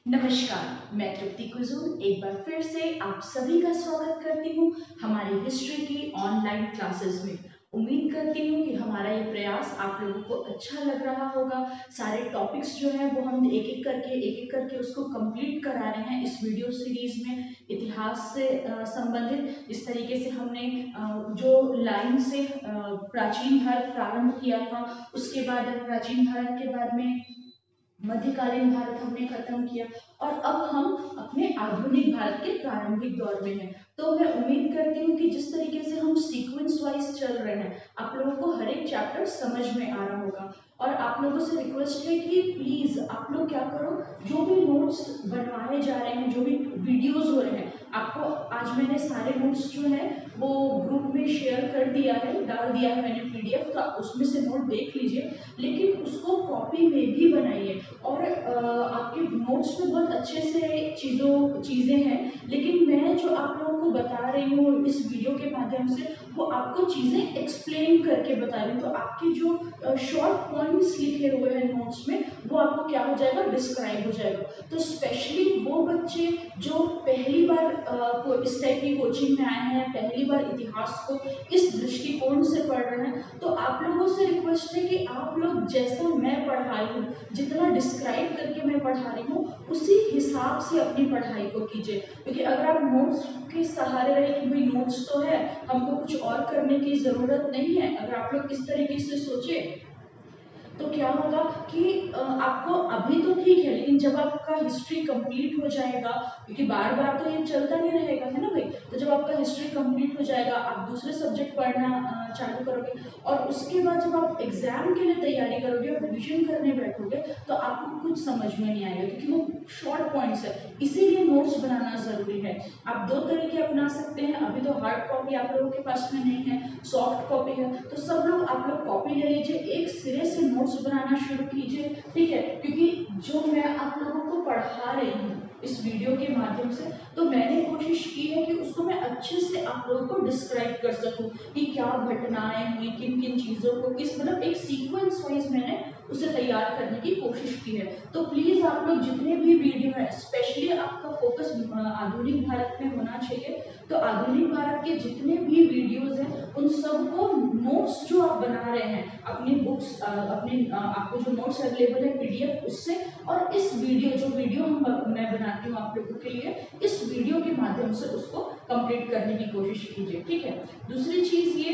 नमस्कार, मैं तृप्ति कुजूर एक बार फिर से आप सभी का स्वागत करती हूँ हमारी हिस्ट्री की ऑनलाइन क्लासेस में। उम्मीद करती हूँ कि हमारा ये प्रयास आप लोगों को अच्छा लग रहा होगा। सारे टॉपिक्स जो हैं वो हम एक एक करके उसको कंप्लीट करा रहे हैं इस वीडियो सीरीज में। इतिहास से संबंधित इस तरीके से हमने जो लाइन से प्राचीन भारत प्रारंभ किया था, उसके बाद प्राचीन भारत के बाद में मध्यकालीन भारत हमने खत्म किया और अब हम अपने आधुनिक भारत के प्रारंभिक दौर में हैं। तो मैं उम्मीद करती हूँ कि जिस तरीके से हम सीक्वेंस वाइज चल रहे हैं, आप लोगों को हर एक चैप्टर समझ में आ रहा होगा। और आप लोगों से रिक्वेस्ट है कि प्लीज आप लोग क्या करो, जो भी नोट्स बनवाए जा रहे हैं, जो भी वीडियोस हो रहे हैं, आपको आज मैंने सारे नोट्स जो है वो ग्रुप में शेयर कर दिया है, डाल दिया है मैंने पीडीएफ, तो आप उसमें से नोट देख लीजिए। लेकिन उसको कॉपी में भी बनाइए और आपके नोट्स में बहुत अच्छे से चीज़ें हैं, लेकिन मैं जो आप लोगों को बता रही हूँ इस वीडियो के माध्यम से वो आपको चीज़ें एक्सप्लेन करके बता रही हूँ। तो आपके जो शॉर्ट पॉइंट्स लिखे हुए हैं नोट्स में वो आपको क्या हो जाएगा, डिस्क्राइब हो जाएगा। तो स्पेशली वो बच्चे जो पहली बार इस टाइप की कोचिंग में आए हैं, पहली बार इतिहास को इस दृष्टिकोण से पढ़ रहे हैं, तो आप लोगों से रिक्वेस्ट है कि आप लोग जैसा मैं पढ़ाई हूँ, जितना डिस्क्राइब करके मैं पढ़ा रही हूँ, उसी हिसाब से अपनी पढ़ाई को कीजिए। क्योंकि अगर आप नोट्स के सहारे रहे कि भाई नोट्स तो है, हमको कुछ और करने की जरूरत नहीं है, अगर आप लोग इस तरीके से सोचे तो क्या होगा कि आपको अभी तो ठीक है, लेकिन जब आपका हिस्ट्री कंप्लीट हो जाएगा, क्योंकि बार बार तो ये चलता नहीं रहेगा, है ना भाई। तो जब आपका हिस्ट्री कंप्लीट हो जाएगा, आप दूसरे सब्जेक्ट पढ़ना चालू करोगे और उसके बाद जब आप एग्जाम के लिए तैयारी करोगे और रिविजन करने बैठोगे तो आपको कुछ समझ में नहीं आएगा, क्योंकि वो शॉर्ट पॉइंट्स है। इसीलिए नोट्स बनाना जरूरी है। आप दो तरीके अपना सकते हैं। अभी तो हार्ड कॉपी आप लोगों के पास में नहीं है, सॉफ्ट कॉपी है, तो सब लोग आप लोग कॉपी ले लीजिए, एक सिरे से नोट्स बनाना शुरू कीजिए, ठीक है। क्योंकि जो मैं आप लोगों को पढ़ा रही हूँ इस वीडियो के माध्यम से, तो मैंने कोशिश की है कि उसको मैं अच्छे से आप लोगों को डिस्क्राइब कर सकूं कि क्या घटनाएं हुई, किन किन चीजों को किस मतलब एक सीक्वेंस वाइज मैंने उसे तैयार करने की कोशिश की है। तो प्लीज आप लोग जितने भी वीडियो है, स्पेशली आपका फोकस आधुनिक भारत में होना चाहिए, तो आधुनिक भारत के जितने भी वीडियोस हैं उन सबको नोट्स जो आप बना रहे हैं अपनी बुक्स आपको जो नोट्स अवेलेबल है पीडीएफ उससे, और इस वीडियो मैं बनाती हूँ आप लोगों के लिए, इस वीडियो के माध्यम से उसको कंप्लीट करने की कोशिश कीजिए, ठीक है। दूसरी चीज ये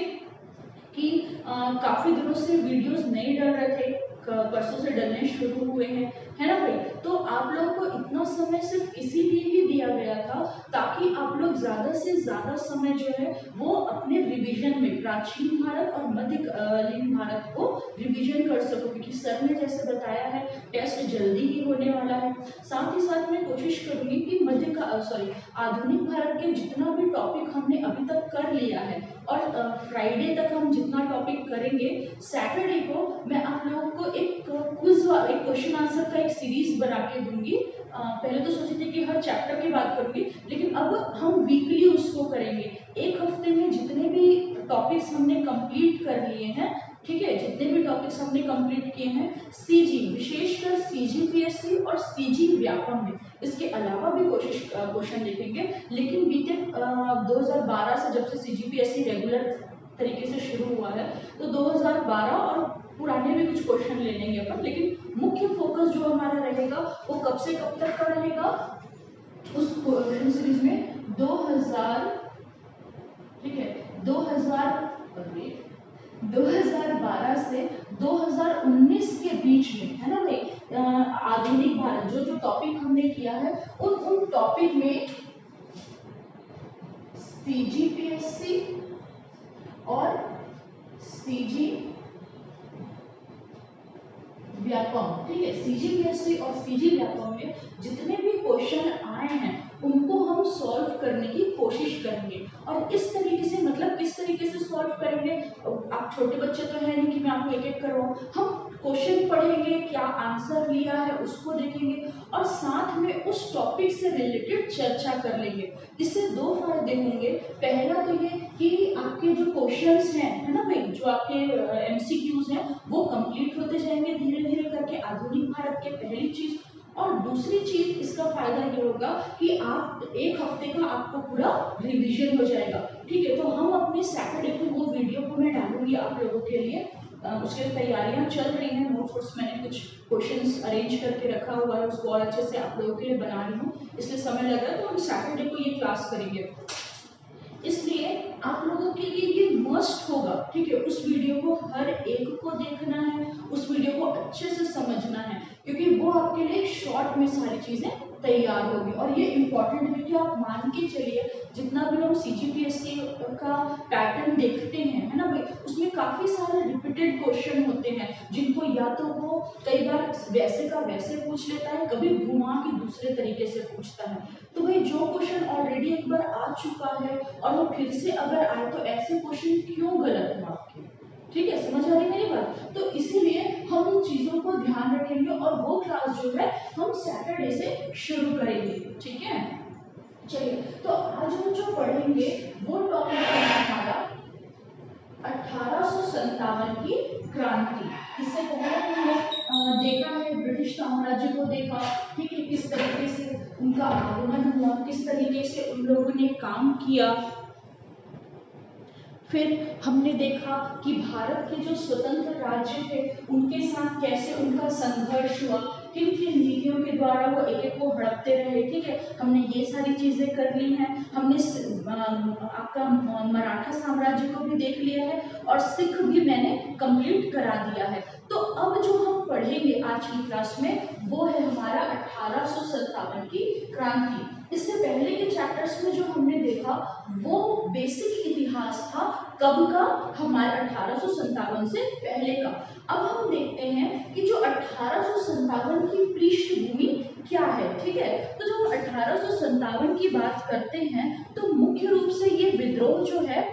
कि काफी दिनों से वीडियोस नहीं डल रहे थे, परसों से डलने शुरू हुए हैं, है ना भाई। तो आप लोगों को इतना समय सिर्फ इसीलिए ही दिया गया था ताकि आप लोग ज्यादा से ज्यादा समय जो है वो अपने रिवीजन में प्राचीन भारत और मध्यकालीन भारत को रिवीजन कर सको, क्योंकि सर ने जैसे बताया है टेस्ट जल्दी ही होने वाला है। साथ ही साथ मैं कोशिश करूंगी कि आधुनिक भारत के जितना भी टॉपिक हमने अभी तक कर लिया है और फ्राइडे तक हम जितना टॉपिक करेंगे, सैटरडे को मैं आप लोगों को एक एक क्वेश्चन आंसर का एक सीरीज बना के दूंगी। पहले तो सोची थी कि हर चैप्टर की बात करूंगी, लेकिन अब हम वीकली उसको करेंगे। एक हफ्ते में जितने भी टॉपिक्स हमने कंप्लीट कर लिए हैं, ठीक है, जितने भी टॉपिक्स हमने कंप्लीट किए हैं सीजी, विशेषकर सीजीपीएससी और सीजी व्यापम में, इसके अलावा भी क्वेश्चन देखेंगे। लेकिन बीते 2012 से जब से सीजीपीएससी रेगुलर तरीके से शुरू हुआ है, तो 2012 और पुराने भी कुछ क्वेश्चन ले लेंगे अपन, लेकिन मुख्य फोकस जो हमारा रहेगा वो कब से कब तक का रहेगा, उस क्वेश्चन सीरीज में 2000, ठीक है, 2012 से 2019 के बीच में, है ना भाई। आधुनिक भारत जो जो टॉपिक हमने किया है उन टॉपिक में सीजीपीएससी और सीजी व्यापम, ठीक है, सीजीपीएससी और सीजी व्यापम में जितने भी क्वेश्चन आए हैं उनको हम सॉल्व करने की कोशिश करेंगे। और इस तरीके से मतलब किस तरीके से सॉल्व करेंगे, आप छोटे बच्चे तो है नहीं कि मैं आपको एक एक करवाऊं, हम क्वेश्चन पढ़ेंगे, क्या आंसर लिया है उसको देखेंगे और साथ में उस टॉपिक से रिलेटेड चर्चा कर लेंगे। इससे दो फायदे होंगे। पहला तो ये कि आपके जो क्वेश्चंस हैं, है ना भाई, जो आपके एमसीक्यूज हैं वो कंप्लीट होते जाएंगे धीरे धीरे करके, आधुनिक भारत के पहली चीज। और दूसरी चीज इसका फायदा ये होगा कि आप एक हफ्ते का आपको पूरा रिवीजन हो जाएगा। ठीक है, तो हम अपने सैटरडे को वो वीडियो को मैं डालूंगी आप लोगों के लिए। उसके लिए तैयारियां चल रही हैं, नोट्स मैंने कुछ क्वेश्चंस अरेंज करके रखा हुआ है, उसको और अच्छे से आप लोगों के लिए बना रही हूँ, इसलिए समय लग रहा है। तो हम सैटरडे को ये क्लास करेंगे, इसलिए आप लोगों के लिए ये मस्ट होगा। ठीक है, उस वीडियो को हर एक को देखना है, उस वीडियो को अच्छे से समझना है, क्योंकि वो आपके लिए शॉर्ट में सारी चीजें तैयार होगी। और ये इम्पोर्टेंट है कि आप मान के चलिए, जितना भी हम सीजीपीएससी का पैटर्न देखते हैं, है ना भाई, उसमें काफी सारे रिपीटेड क्वेश्चन होते हैं, जिनको या तो वो कई बार वैसे का वैसे पूछ लेता है, कभी घुमा के दूसरे तरीके से पूछता है। तो भाई जो क्वेश्चन ऑलरेडी एक बार आ चुका है और वो फिर से अगर आए, तो ऐसे क्वेश्चन क्यों गलत है आपके? ठीक है, समझ आ रही मेरी बात? तो इसीलिए हम उन चीजों को ध्यान रखेंगे, और वो क्लास जो है हम सैटरडे से शुरू करेंगे। ठीक है, चलिए, तो आज हम जो पढ़ेंगे वो टॉपिक है हमारा 1857 की क्रांति। इससे पहले हमने देखा है ब्रिटिश साम्राज्य को देखा, ठीक है, किस तरीके से उनका आगमन हुआ, किस तरीके से उन लोगों ने काम किया। फिर हमने देखा कि भारत के जो स्वतंत्र राज्य थे उनके साथ कैसे उनका संघर्ष हुआ, किन किन नीतियों के द्वारा वो एक एक को हड़पते रहे। ठीक है, हमने ये सारी चीजें कर ली हैं। हमने आपका मराठा साम्राज्य को भी देख लिया है, और सिख भी मैंने कंप्लीट करा दिया है। तो अब जो हम पढ़ेंगे आज की क्लास में वो है हमारा 1857 की क्रांति। इससे पहले के चैप्टर्स में जो हमने देखा वो बेसिक इतिहास था, कब का? हमारे 1857 से पहले का। अब हम देखते हैं कि जो 1857 की पृष्ठभूमि क्या है। ठीक है, तो जब 1857 की बात करते हैं तो मुख्य रूप से ये विद्रोह जो है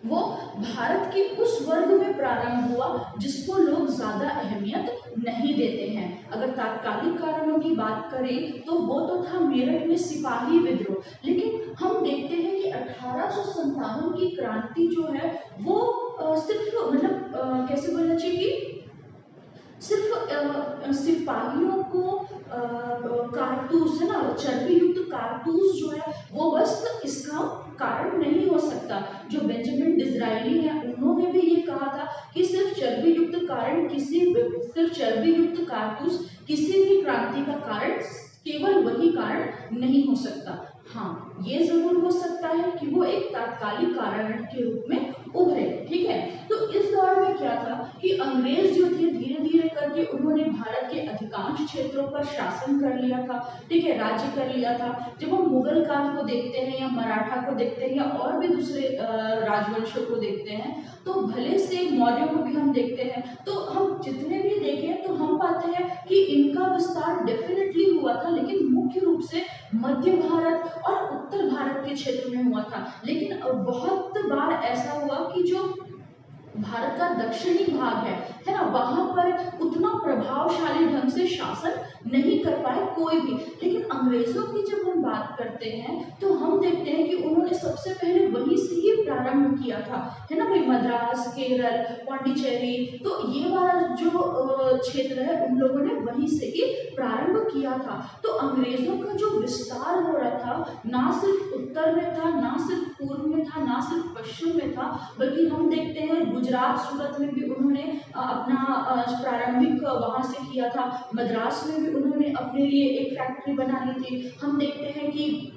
वो भारत के उस वर्ग में प्रारंभ हुआ जिसको लोग ज्यादा अहमियत नहीं देते हैं। अगर तात्कालिक कारणों की बात करें तो वो तो था मेरठ में सिपाही विद्रोह, लेकिन हम देखते हैं कि 1857 की क्रांति जो है वो सिर्फ मतलब कैसे बोलना चाहिए कि सिर्फ सिपाहियों को कारतूस, है ना, चर्बी युक्त कारतूस जो है वो बस इसका कारण नहीं हो सकता। जो बेंजामिन डिज़रायली है उन्होंने भी ये कहा था कि सिर्फ चर्बी युक्त कारतूस किसी भी क्रांति का कारण, केवल वही कारण नहीं हो सकता। हाँ, ये जरूर हो सकता है कि वो एक तात्कालिक कारण के रूप में उभरे। ठीक है, तो इस दौर में क्या था कि अंग्रेज जो थे धीरे धीरे करके उन्होंने भारत के अधिकांश क्षेत्रों पर शासन कर लिया था। ठीक है, राज्य कर लिया था। जब हम मुगल काल को देखते हैं या मराठा को देखते हैं या और भी दूसरे राजवंशों को देखते हैं, तो भले से मौर्यों को भी हम देखते हैं, तो हम जितने भी देखें तो हम पाते हैं कि इनका विस्तार डेफिनेटली हुआ था, लेकिन मुख्य रूप से मध्य भारत और उत्तर भारत के क्षेत्र में हुआ था। लेकिन बहुत बार ऐसा हुआ कि जो भारत का दक्षिणी भाग है ना, वहां पर उतना प्रभावशाली ढंग से शासन नहीं कर पाए कोई भी। लेकिन अंग्रेजों की जब हम बात करते हैं तो हम देखते हैं कि उन्होंने सबसे पहले वहीं से ही प्रारंभ किया था, है ना भाई, मद्रास, केरल, पांडिचेरी, तो ये वाला जो क्षेत्र है उन लोगों ने वहीं से ही प्रारंभ किया था। तो अंग्रेजों का जो विस्तार हो रहा था ना सिर्फ उत्तर में था, ना सिर्फ पूर्व में था, ना सिर्फ पश्चिम में था, बल्कि हम देखते हैं गुजरात, सूरत में भी उन्होंने अपना प्रारंभिक वहां से किया था। मद्रास में भी उन्होंने अपने लिए एक फैक्ट्री बना ली थी। हम देखते हैं कि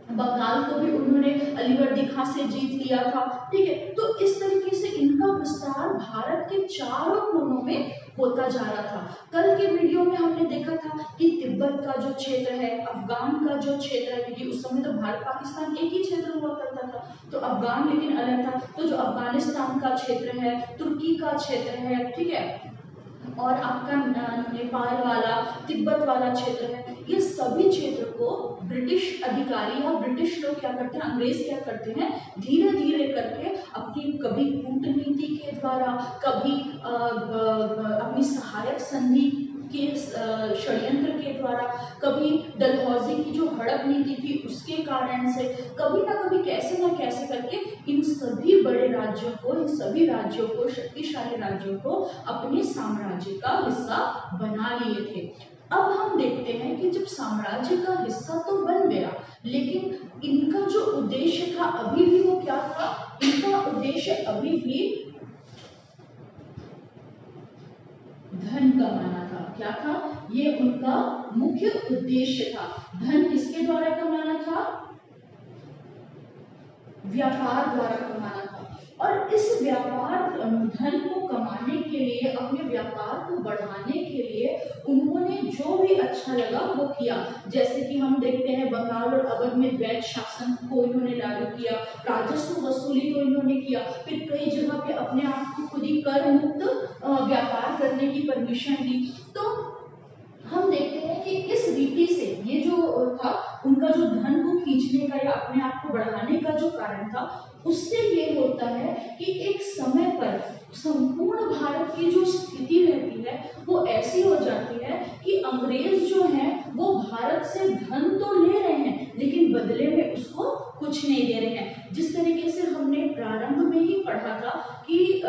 बंगाल को भी उन्होंने अलीवर्दी खां से जीत लिया था। ठीक है, तो इस तरीके से इनका विस्तार भारत के चारों कोनों में होता जा रहा था। कल के वीडियो में हमने देखा था कि तिब्बत का जो क्षेत्र है, अफगान का जो क्षेत्र है, क्योंकि उस समय तो भारत पाकिस्तान एक ही क्षेत्र हुआ करता था, तो अफगान लेकिन अलग था, तो जो अफगानिस्तान का क्षेत्र है, तुर्की का क्षेत्र है, ठीक है, और आपका नेपाल वाला, तिब्बत वाला क्षेत्र है, ये सभी क्षेत्र को ब्रिटिश अधिकारी या ब्रिटिश लोग क्या करते हैं, अंग्रेज क्या करते हैं, धीरे धीरे करके अपनी कभी कूटनीति के द्वारा, कभी अपनी सहायक संधि के षड्यंत्र के द्वारा, कभी डलहौजी की जो हड़प नीति थी उसके कारण से, कभी ना कभी कैसे ना कैसे करके इन सभी बड़े राज्यों को, इन सभी राज्यों को, शक्तिशाली राज्यों को अपने साम्राज्य का हिस्सा बना लिए थे। अब हम देखते हैं कि जब साम्राज्य का हिस्सा तो बन गया, लेकिन इनका जो उद्देश्य था अभी भी वो क्या था? इनका उद्देश्य अभी भी धन कमाना था। क्या था? ये उनका मुख्य उद्देश्य था। धन किसके द्वारा कमाना था? व्यापार द्वारा कमाना था। और इस व्यापार धन को कमाने के लिए, अपने व्यापार को बढ़ाने के लिए उन्होंने जो भी अच्छा लगा वो किया। जैसे कि हम देखते हैं बंगाल और अवध में वैध शासन को इन्होंने लागू किया, राजस्व वसूली को इन्होंने किया, फिर कई जगह पे अपने आप को खुद ही कर मुक्त व्यापार करने की परमिशन दी। तो हम देखते हैं कि इस रीति से ये जो था उनका जो धन को खींचने का या अपने आप को बढ़ाने का जो कारण था, उससे ये होता है कि एक समय पर संपूर्ण भारत की जो स्थिति रहती है वो ऐसी हो जाती है कि अंग्रेज जो हैं वो भारत से धन तो ले रहे हैं लेकिन बदले में उसको कुछ नहीं दे रहे हैं। जिस तरीके से हमने प्रारंभ में ही पढ़ा था कि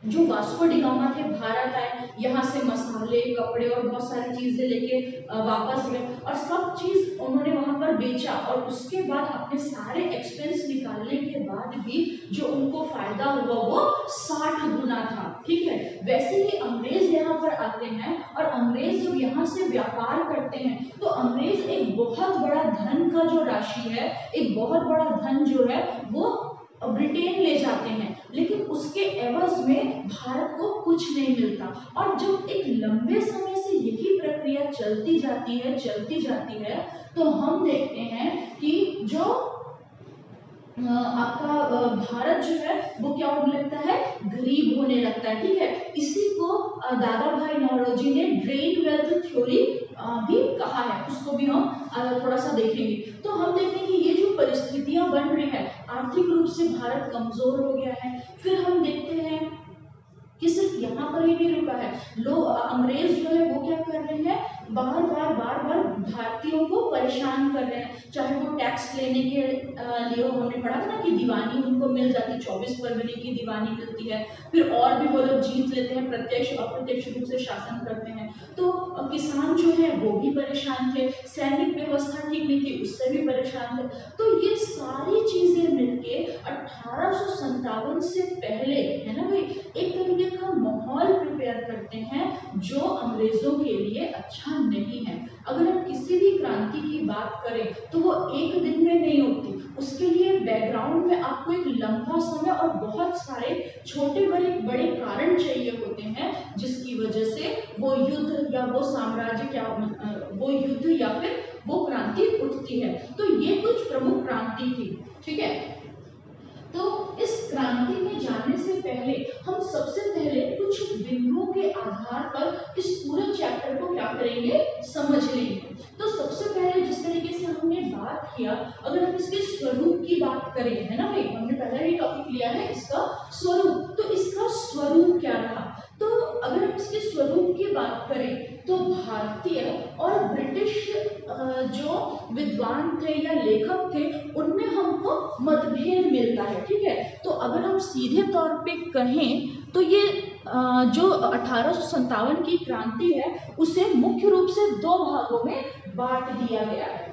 जो वास्को डी गामा थे भारत आए, यहाँ से मसाले, कपड़े और बहुत सारी चीजें लेके वापस गए और सब चीज उन्होंने वहां पर बेचा और उसके बाद अपने सारे एक्सपेंस निकालने के बाद भी जो उनको फायदा हुआ वो 60 गुना था। ठीक है, वैसे ही अंग्रेज यहाँ पर आते हैं और अंग्रेज जब यहाँ से व्यापार करते हैं तो अंग्रेज एक बहुत बड़ा धन का जो राशि है, एक बहुत बड़ा धन जो है वो ब्रिटेन ले जाते हैं, लेकिन उसके एवज में भारत को कुछ नहीं मिलता। और जब एक लंबे समय से यही प्रक्रिया चलती जाती है तो हम देखते हैं कि जो आपका भारत जो है वो क्या होने लगता है? गरीब होने लगता है। ठीक है, इसी को दादा भाई नौरोजी ने ड्रेन वेल्थ थ्योरी भी कहा है, उसको भी हम थोड़ा सा देखेंगे। तो हम देखते हैं कि ये जो परिस्थितियां बन रही है, आर्थिक रूप से भारत कमजोर हो गया है। फिर हम देखते हैं कि सिर्फ यहाँ पर ही नहीं रुका है, लोग अंग्रेज जो है वो क्या कर रहे हैं? बार बार भारतीयों को परेशान कर रहे हैं। चाहे वो टैक्स लेने के लिए, हमने पढ़ा था ना कि दीवानी उनको मिल जाती है, 24 फरवरी की दीवानी मिलती है। फिर और भी वो लोग जीत लेते हैं, प्रत्यक्ष अप्रत्यक्ष रूप से शासन करते हैं। तो किसान जो है वो भी परेशान थे, सैनिक व्यवस्था ठीक नहीं थी, उससे भी परेशान थे। तो ये सारी चीजें मिलके 1857 से पहले, है ना भाई, एक तरीके का माहौल प्रिपेयर करते हैं जो अंग्रेजों के लिए अच्छा नहीं है। अगर हम किसी भी क्रांति की बात करें तो वो एक दिन में नहीं होती, उसके लिए बैकग्राउंड में आपको एक लंबा समय और बहुत सारे छोटे बड़े कारण चाहिए होते हैं, जिसकी वजह से वो युद्ध या वो साम्राज्य वो युद्ध या फिर वो क्रांति उठती है। तो ये कुछ प्रमुख क्रांति थी। ठीक है, तो इस क्रांति में जाने से पहले हम सबसे पहले कुछ बिंदुओं के आधार पर इस पूरे चैप्टर को क्या करेंगे? समझ लेंगे। तो सबसे पहले जिस तरीके से हमने बात किया, अगर हम इसके स्वरूप की बात करें, है ना भाई, हमने पहले ही टॉपिक लिया है इसका स्वरूप, तो इसका स्वरूप क्या रहा? तो अगर हम इसके स्वरूप की बात करें तो भारतीय और ब्रिटिश जो विद्वान थे या लेखक थे उनमें हमको मतभेद मिलता है। ठीक है, तो अगर हम सीधे तौर पे कहें तो ये जो 1857 की क्रांति है उसे मुख्य रूप से दो भागों में बांट दिया गया है।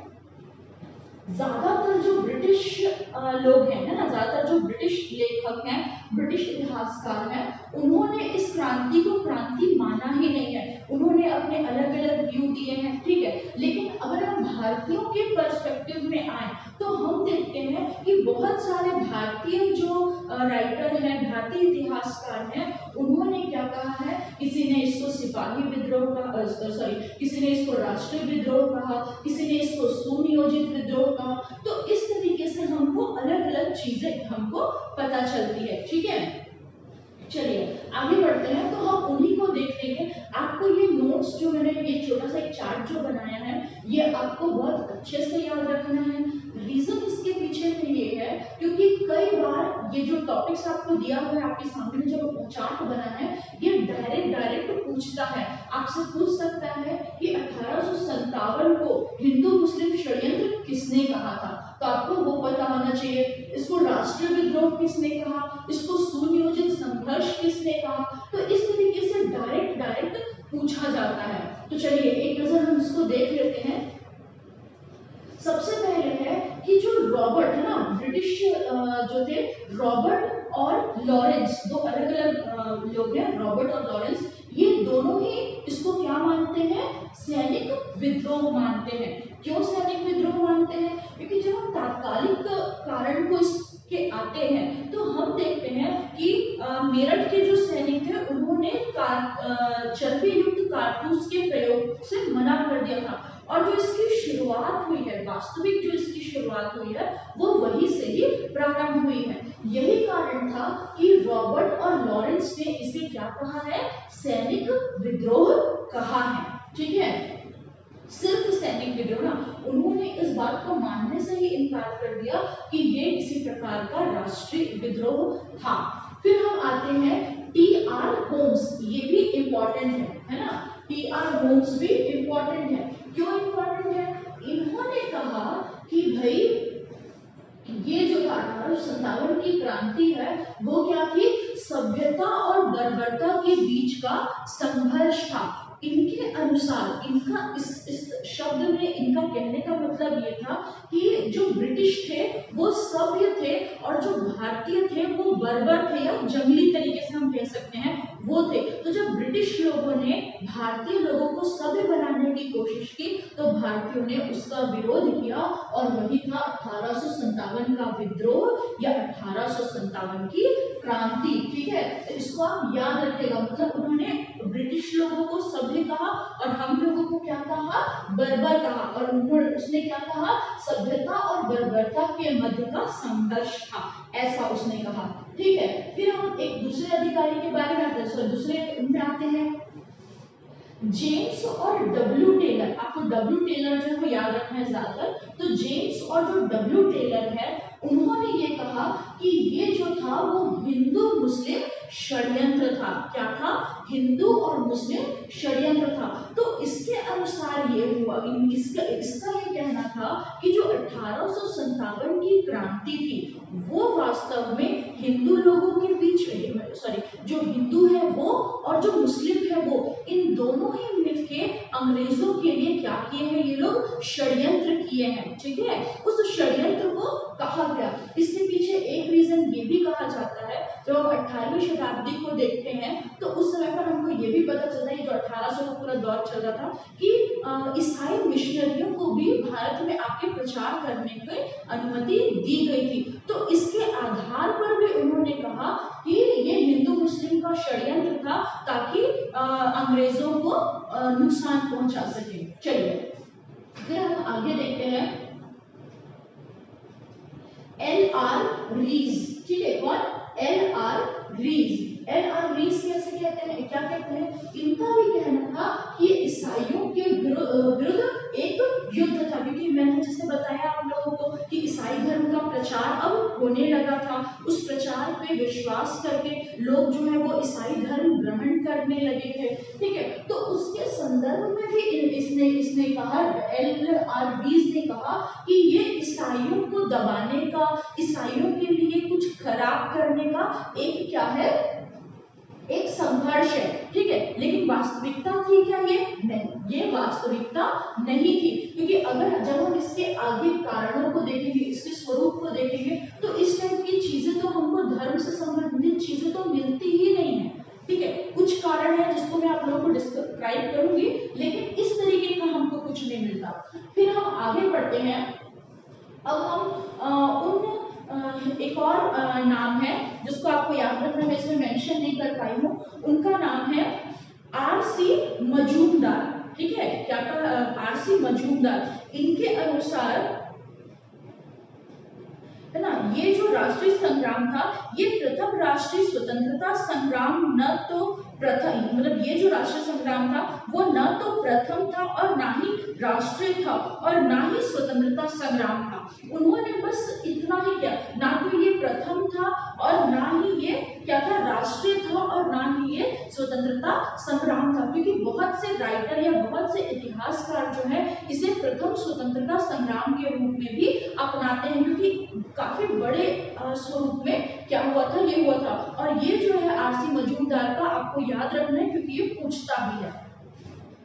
ज्यादातर जो ब्रिटिश लोग हैं, है ना, ज्यादातर जो ब्रिटिश लेखक हैं, ब्रिटिश इतिहासकार हैं, उन्होंने इस क्रांति को क्रांति माना ही नहीं है, उन्होंने अपने अलग अलग व्यू दिए हैं। ठीक है, लेकिन अगर हम भारतीयों के पर्सपेक्टिव में आए तो हम देखते हैं कि बहुत सारे भारतीय जो राइटर हैं, भारतीय इतिहासकार हैं, उन्होंने क्या कहा है? किसी ने इसको सिपाही विद्रोह कहा, किसी ने इसको राष्ट्रीय विद्रोह कहा, किसी ने इसको सुनियोजित विद्रोह कहा। तो इस तरीके से हमको अलग अलग चीजें हमको पता चलती है। ठीक है, चलिए आगे बढ़ते हैं। तो हम उन्हीं को देख लेंगे। आपको ये नोट्स जो मैंने ये छोटा सा एक चार्ट जो बनाया है, ये आपको बहुत अच्छे से याद रखना है। रीजन इसके पीछे में ये है क्योंकि कई बार ये जो टॉपिक्स आपको दिया हुआ है, आपके सामने जो चार्ट बना है, ये डायरेक्ट पूछता है, आपसे पूछ सकता है कि 1857 को हिंदू मुस्लिम षड्यंत्र किसने कहा था? तो आपको वो पता होना चाहिए। इसको राष्ट्रीय विद्रोह किसने कहा, इसको सुनियोजित संघर्ष किसने कहा। तो इस तरीके से इससे डायरेक्ट पूछा जाता है। तो चलिए एक नजर हम इसको देख लेते हैं। सबसे पहले है कि जो रॉबर्ट है ना, ब्रिटिश जो थे रॉबर्ट और लॉरेंस, दो अलग अलग लोग हैं, रॉबर्ट और लॉरेंस, ये दोनों ही इसको क्या मानते हैं, सैनिक विद्रोह मानते हैं। क्यों सैनिक विद्रोह मानते हैं? क्योंकि जब हम तात्कालिक कारण को इसके आते हैं तो हम देखते हैं कि मेरठ के जो सैनिक थे उन्होंने चर्बी युक्त कारतूस के प्रयोग से मना कर दिया था, और जो इसकी शुरुआत हुई है, वास्तविक जो इसकी शुरुआत हुई है वो वहीं से ही प्रारंभ हुई है। यही कारण था कि रॉबर्ट और लॉरेंस ने इसे क्या कहा है, सैनिक विद्रोह कहा है। ठीक है, सिर्फ सैनिक विद्रोह ना, उन्होंने इस बात को मानने से ही इनकार कर दिया कि ये किसी प्रकार का राष्ट्रीय विद्रोह था। फिर हम आते हैं टी.आर. होम्स, ये भी इम्पोर्टेंट है ना, टी.आर. होम्स भी इम्पोर्टेंट है। क्यों इम्पोर्टेंट है? इन्होंने कहा कि भाई ये जो 1857 की क्रांति है वो क्या थी, सभ्यता और बर्बरता के बीच का संघर्ष था। इनके अनुसार, इनका इस शब्द में इनका कहने का मतलब ये था कि जो ब्रिटिश थे वो सभ्य थे और जो भारतीय थे वो बर्बर थे, या जंगली तरीके से हम कह सकते हैं वो थे। तो जब ब्रिटिश लोगों ने भारतीय लोगों को सभ्य बनाने की कोशिश की तो भारतीयों ने उसका विरोध किया, और वही था 1857 का विद्रोह या 1857 की क्रांति। ठीक है, तो इसको आप याद रखिएगा। मतलब उन्होंने ब्रिटिश लोगों को सभ्य कहा और हम लोगों को क्या कहा, बर्बर कहा, और उसने क्या कहा, सभ्यता और बर्बरता के मध्य का संघर्ष था, ऐसा उसने कहा। ठीक है, फिर हम एक दूसरे अधिकारी के बारे में आते हैं, दूसरे में आते हैं जेम्स और डब्ल्यू टेलर। आपको डब्ल्यू टेलर जो है याद रखना है ज्यादातर। तो जेम्स और जो डब्ल्यू टेलर है उन्होंने ये कहा कि ये जो था वो हिंदू मुस्लिम षड्यंत्र था। क्या था? हिंदू और मुस्लिम षड्यंत्र था। तो इसके अनुसार ये हुआ, इसका ये कहना था कि जो 1857 की क्रांति थी वो वास्तव में हिंदू लोगों के बीच, जो हिंदू है वो और जो मुस्लिम है वो, इन दोनों ही मिलके अंग्रेजों के लिए क्या किए हैं, ये लोग षड्यंत्र किए हैं। ठीक है, उस षड्यंत्र को कहा गया। इसके पीछे एक रीजन ये भी कहा जाता है, जब हम 18वीं शताब्दी को देखते हैं तो उस समय पर हमको ये भी पता चलता है, ये जो 1800 का पूरा दौर चल रहा था कि ईसाई मिशनरियों को भी भारत में आके प्रचार करने की अनुमति दी गई थी। तो इसके आधार पर भी उन्होंने कहा कि ये हिंदू मुस्लिम का षड्यंत्र था ताकि अंग्रेजों को नुकसान पहुंचा सके। चलिए फिर हम आगे देखते हैं एल.आर. रीज। ठीक है, कौन? एल.आर. रीज। एल.आर. रीज कैसे कहते हैं, क्या कहते हैं? इनका भी कहना था कि ईसाइयों के विरुद्ध एक युद्ध था, क्योंकि मैंने जैसे बताया आप लोगों को कि ईसाई धर्म का प्रचार अब होने लगा था। उस प्रचार पे विश्वास करके लोग जो है वो ईसाई धर्म ग्रहण करने लगे थे। ठीक है, तो उसके संदर्भ में भी इसने कहा, एल.आर. रीज ने कहा कि ये ईसाइयों को दबाने का, ईसाइयों के लिए कुछ खराब करने का एक क्या है, एक संघर्ष है। ठीक है, लेकिन वास्तविकता थी क्या ये? नहीं, ये वास्तविकता नहीं थी, क्योंकि अगर जब हम इसके आगे कारणों को देखेंगे, इसके स्वरूप को देखेंगे, तो इस टाइप की चीजें तो हमको धर्म से संबंधित चीजें तो मिलती ही नहीं है। ठीक है, कुछ कारण है जिसको मैं आप लोगों को डिस्क्राइब करूंगी, लेकिन इस तरीके का हमको कुछ नहीं मिलता। फिर हम आगे बढ़ते हैं। अब हम एक और नाम है जिसको आपको याद रखना, मैं इसमें मेंशन नहीं कर पाई हूँ। उनका नाम है आर.सी. मजूमदार। ठीक है, क्या आर.सी. मजूमदार। इनके अनुसार है ना, ये जो राष्ट्रीय संग्राम था ये प्रथम राष्ट्रीय स्वतंत्रता संग्राम न तो प्रथम, मतलब ये जो राष्ट्रीय संग्राम था वो न तो प्रथम था और ना ही राष्ट्रीय था और ना ही स्वतंत्रता संग्राम था। उन्होंने बस इतना ही किया, ना तो ये प्रथम था और ना ही ये क्या था, राष्ट्रीय था और ना ही ये स्वतंत्रता संग्राम था, क्योंकि बहुत से राइटर या बहुत से इतिहासकार जो है इसे प्रथम स्वतंत्रता संग्राम के रूप में भी अपनाते हैं, क्योंकि काफी बड़े स्वरूप में क्या हुआ था, ये हुआ था। और ये जो है आरसी मजूमदार का आपको याद रखना है, क्योंकि ये पूछता भी है,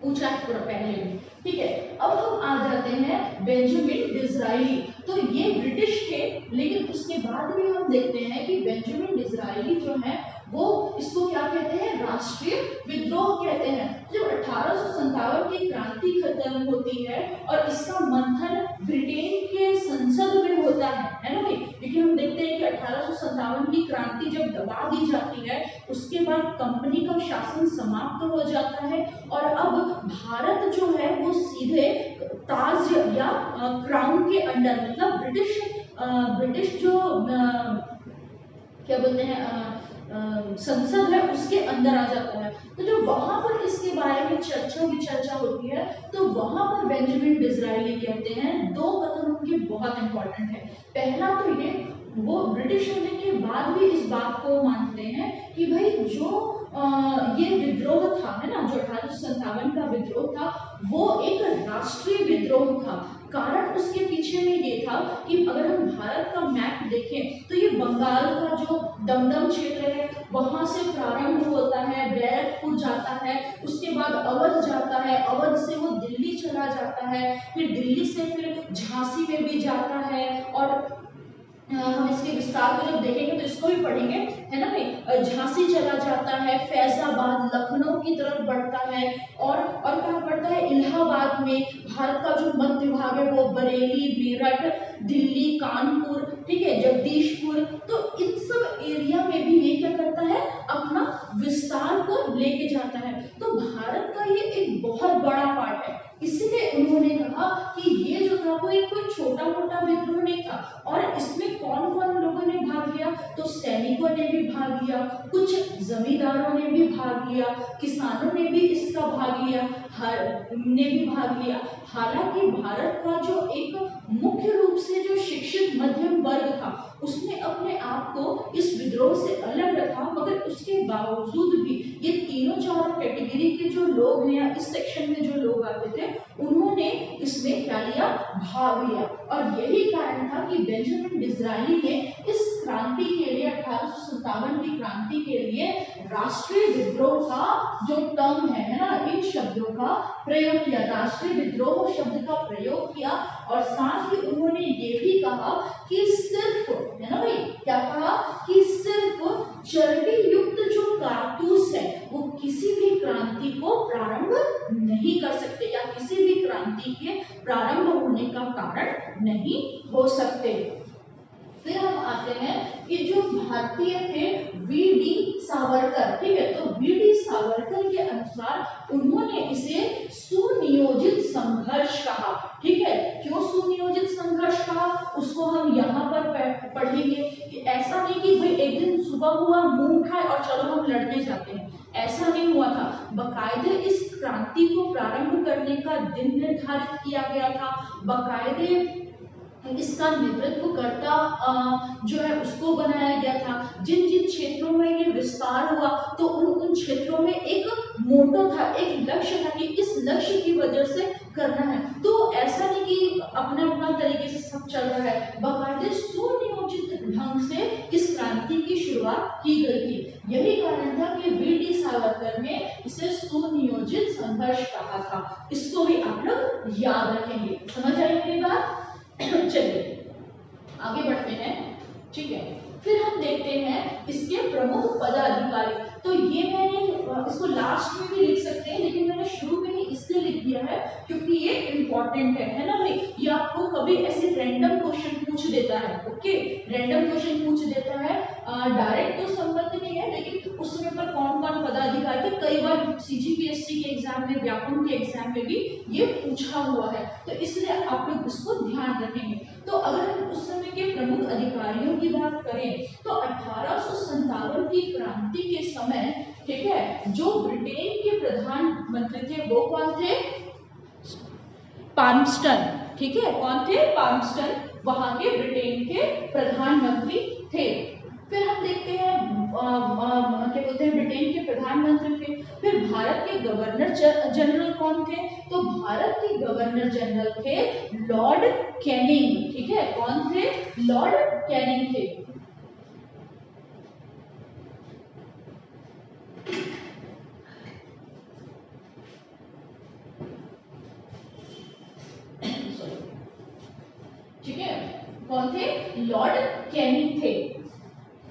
पूछा है पूरा पहले भी, ठीक है। अब हम आ जाते हैं बेंजामिन डिज़रायली। तो ये ब्रिटिश थे, लेकिन उसके बाद भी हम देखते हैं कि बेंजामिन डिज़रायली जो है वो इसको क्या कहते हैं, राष्ट्रीय विद्रोह कहते हैं। जब 1857 की क्रांति खत्म होती है और इसका मंथन ब्रिटेन के संसद में होता है ना भाई, क्योंकि हम देखते हैं कि 1857 की क्रांति जब दबा दी जाती है उसके बाद कंपनी का शासन समाप्त हो जाता है और अब भारत जो है वो सीधे ताज या क्राउन के अंडर, मतलब ब्रिटिश जो क्या बोलते हैं संसद है उसके अंदर आ जाता है। तो जब वहां पर इसके बारे में चर्चा होती है तो वहां पर बेंजामिन डिज़रायली कहते हैं, दो कथन उनके बहुत इंपॉर्टेंट है। पहला तो ये, वो ब्रिटिश होने के बाद भी इस बात को मानते हैं कि भाई जो ये विद्रोह था है ना, जो 1857 का विद्रोह था वो एक राष्ट्रीय विद्रोह था। कारण उसके पीछे में ये था कि अगर हम भारत का मैप देखें तो ये बंगाल का जो दमदम क्षेत्र है वहां से प्रारंभ होता है, बैरकपुर जाता है, उसके बाद अवध जाता है, अवध से वो दिल्ली चला जाता है, फिर दिल्ली से फिर झांसी में भी जाता है। और हम इसके विस्तार को जब देखेंगे तो इसको भी पढ़ेंगे है ना भाई। झांसी चला जाता है, फैजाबाद लखनऊ की तरफ बढ़ता है और कहाँ बढ़ता है, इलाहाबाद में। भारत का जो मध्य भाग है वो बरेली, मेरठ, दिल्ली, कानपुर, ठीक है, जगदीशपुर, तो इन सब एरिया में भी ये क्या करता है, अपना विस्तार को लेके जाता है। तो भारत का ये एक बहुत बड़ा पार्ट है, इसलिए उन्होंने कहा कि ये जो था वो एक कोई छोटा मोटा विद्रोह नहीं था। और इसमें कौन कौन लोगों ने भाग लिया, तो सैनिकों ने भी भाग लिया, कुछ जमींदारों ने भी भाग लिया, किसानों ने भी इसका भाग लिया, ने भी भाग लिया। हालांकि भारत का जो एक मुख्य रूप से जो शिक्षित मध्यम वर्ग था उसने अपने आप को इस विद्रोह से अलग रखा, मगर उसके बावजूद भी ये तीनों चारों कैटेगरी के जो लोग हैं, इस सेक्शन में जो लोग आते थे उन्होंने इसमें क्या लिया, भाग लिया। और यही कारण था कि बेंजामिन डिज़रायली ने इस क्रांति के लिए, 1857 की क्रांति के लिए राष्ट्रीय विद्रोह का जो टर्म है ना, इन शब्दों का प्रयोग किया, राष्ट्रीय विद्रोह शब्द का प्रयोग किया। और साथ ही उन्होंने ये भी कहा कि सिर्फ, है ना भाई, क्या कहा कि सिर्फ चर्बी युक्त जो कारतूस है वो किसी भी क्रांति को प्रारंभ नहीं कर सकते या किसी भी क्रांति के प्रारंभ होने का कारण नहीं हो सकते। फिर हम आते हैं कि जो भारतीय थे वी.डी. सावरकर, ठीक है, तो वी.डी. सावरकर के अनुसार उन्होंने इसे सुनियोजित संघर्ष कहा, ठीक है। क्यों सुनियोजित संघर्ष कहा उसको हम यहाँ पर पढ़ेंगे कि ऐसा नहीं कि भाई एक दिन सुबह हुआ, मुंह उठाए और चलो हम लड़ने जाते हैं, ऐसा नहीं हुआ था। बकायदे इस क्रांति को प्रारंभ करने का दिन निर्धारित किया गया था, बकायदे इसका नेतृत्व करता जो है उसको बनाया गया था। जिन जिन क्षेत्रों में ये विस्तार हुआ तो उन क्षेत्रों में एक मोटो था, एक लक्ष्य था कि इस लक्ष्य की वजह से करना है। तो ऐसा नहीं कि अपने अपना तरीके से सब चल रहा है, बाकायदे सुनियोजित ढंग से इस क्रांति की शुरुआत की गई थी। यही कारण था कि वी.डी. सावरकर ने इसे सुनियोजित संघर्ष कहा था। इसको भी आप लोग याद रखेंगे। समझ आई मेरी बात? चलिए आगे बढ़ते हैं, ठीक है। फिर हम देखते हैं इसके प्रमुख पदाधिकारी। तो ये मैंने इसको लास्ट में भी लिख सकते हैं, लेकिन मैंने शुरू में ही इसलिए लिख दिया है क्योंकि ये इंपॉर्टेंट है ना भाई। ये आपको कभी ऐसे रैंडम क्वेश्चन पूछ देता है, ओके, रैंडम क्वेश्चन पूछ देता है, डायरेक्ट तो संबंध नहीं है, लेकिन उस समय पर कौन कौन पदाधिकारी थे, कई बार सीजीपीएससी के एग्जाम में, व्याकरण के एग्जाम में भी ये पूछा हुआ है, तो इसलिए आप लोग इसको ध्यान रखेंगे। तो अगर हम उस समय के प्रमुख अधिकारियों की बात करें तो 1857 की क्रांति के समय, ठीक है, जो ब्रिटेन के प्रधानमंत्री थे वो कौन थे, पाल्मस्टन, ठीक है, कौन थे, पाल्मस्टन, वहां के ब्रिटेन के प्रधानमंत्री थे। फिर हम देखते हैं क्या बोलते हैं, ब्रिटेन के प्रधानमंत्री थे। गवर्नर जनरल कौन थे? तो भारत के गवर्नर जनरल थे लॉर्ड कैनिंग। ठीक है, कौन थे? लॉर्ड कैनिंग थे। ठीक है, कौन थे? लॉर्ड कैनिंग थे।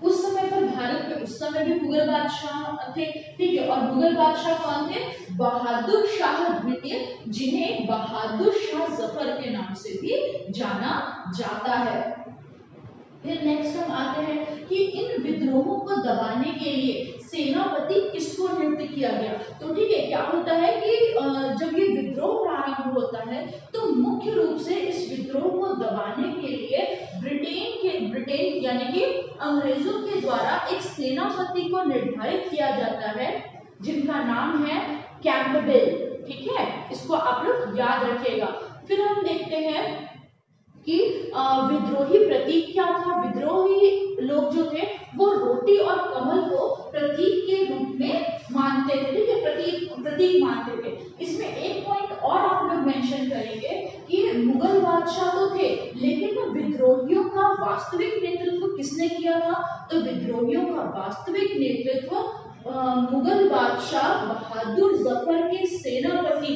उस समय पर भारत में उस समय भी मुगल बादशाह थे। ठीक है, और मुगल बादशाह कौन थे? बहादुर शाह द्वितीय, जिन्हें बहादुर शाह जफर के नाम से भी जाना जाता है। फिर नेक्स्ट हम आते हैं कि इन विद्रोहों को दबाने के लिए सेनापति किसको नियुक्त किया गया? तो ठीक है, क्या होता है कि जब ये विद्रोह प्रारंभ होता है तो मुख्य रूप से इस विद्रोह को दबाने के लिए ब्रिटेन यानी कि अंग्रेजों के द्वारा एक सेनापति को निर्धारित किया जाता है, जिनका नाम है कैंपबेल। ठीक है, इसको आप लोग याद रखिएगा। फिर हम देखते हैं कि विद्रोही प्रतीक क्या था। विद्रोही लोग जो थे वो रोटी और कमल को प्रतीक के रूप में मानते थे। ठीक है, प्रतीक मानते थे। इसमें एक पॉइंट और आप लोग मेंशन करेंगे कि मुगल बादशाह तो थे, लेकिन विद्रोहियों का वास्तविक नेतृत्व किसने किया था? तो विद्रोहियों का वास्तविक नेतृत्व मुगल बादशाह बहादुर जफर के सेनापति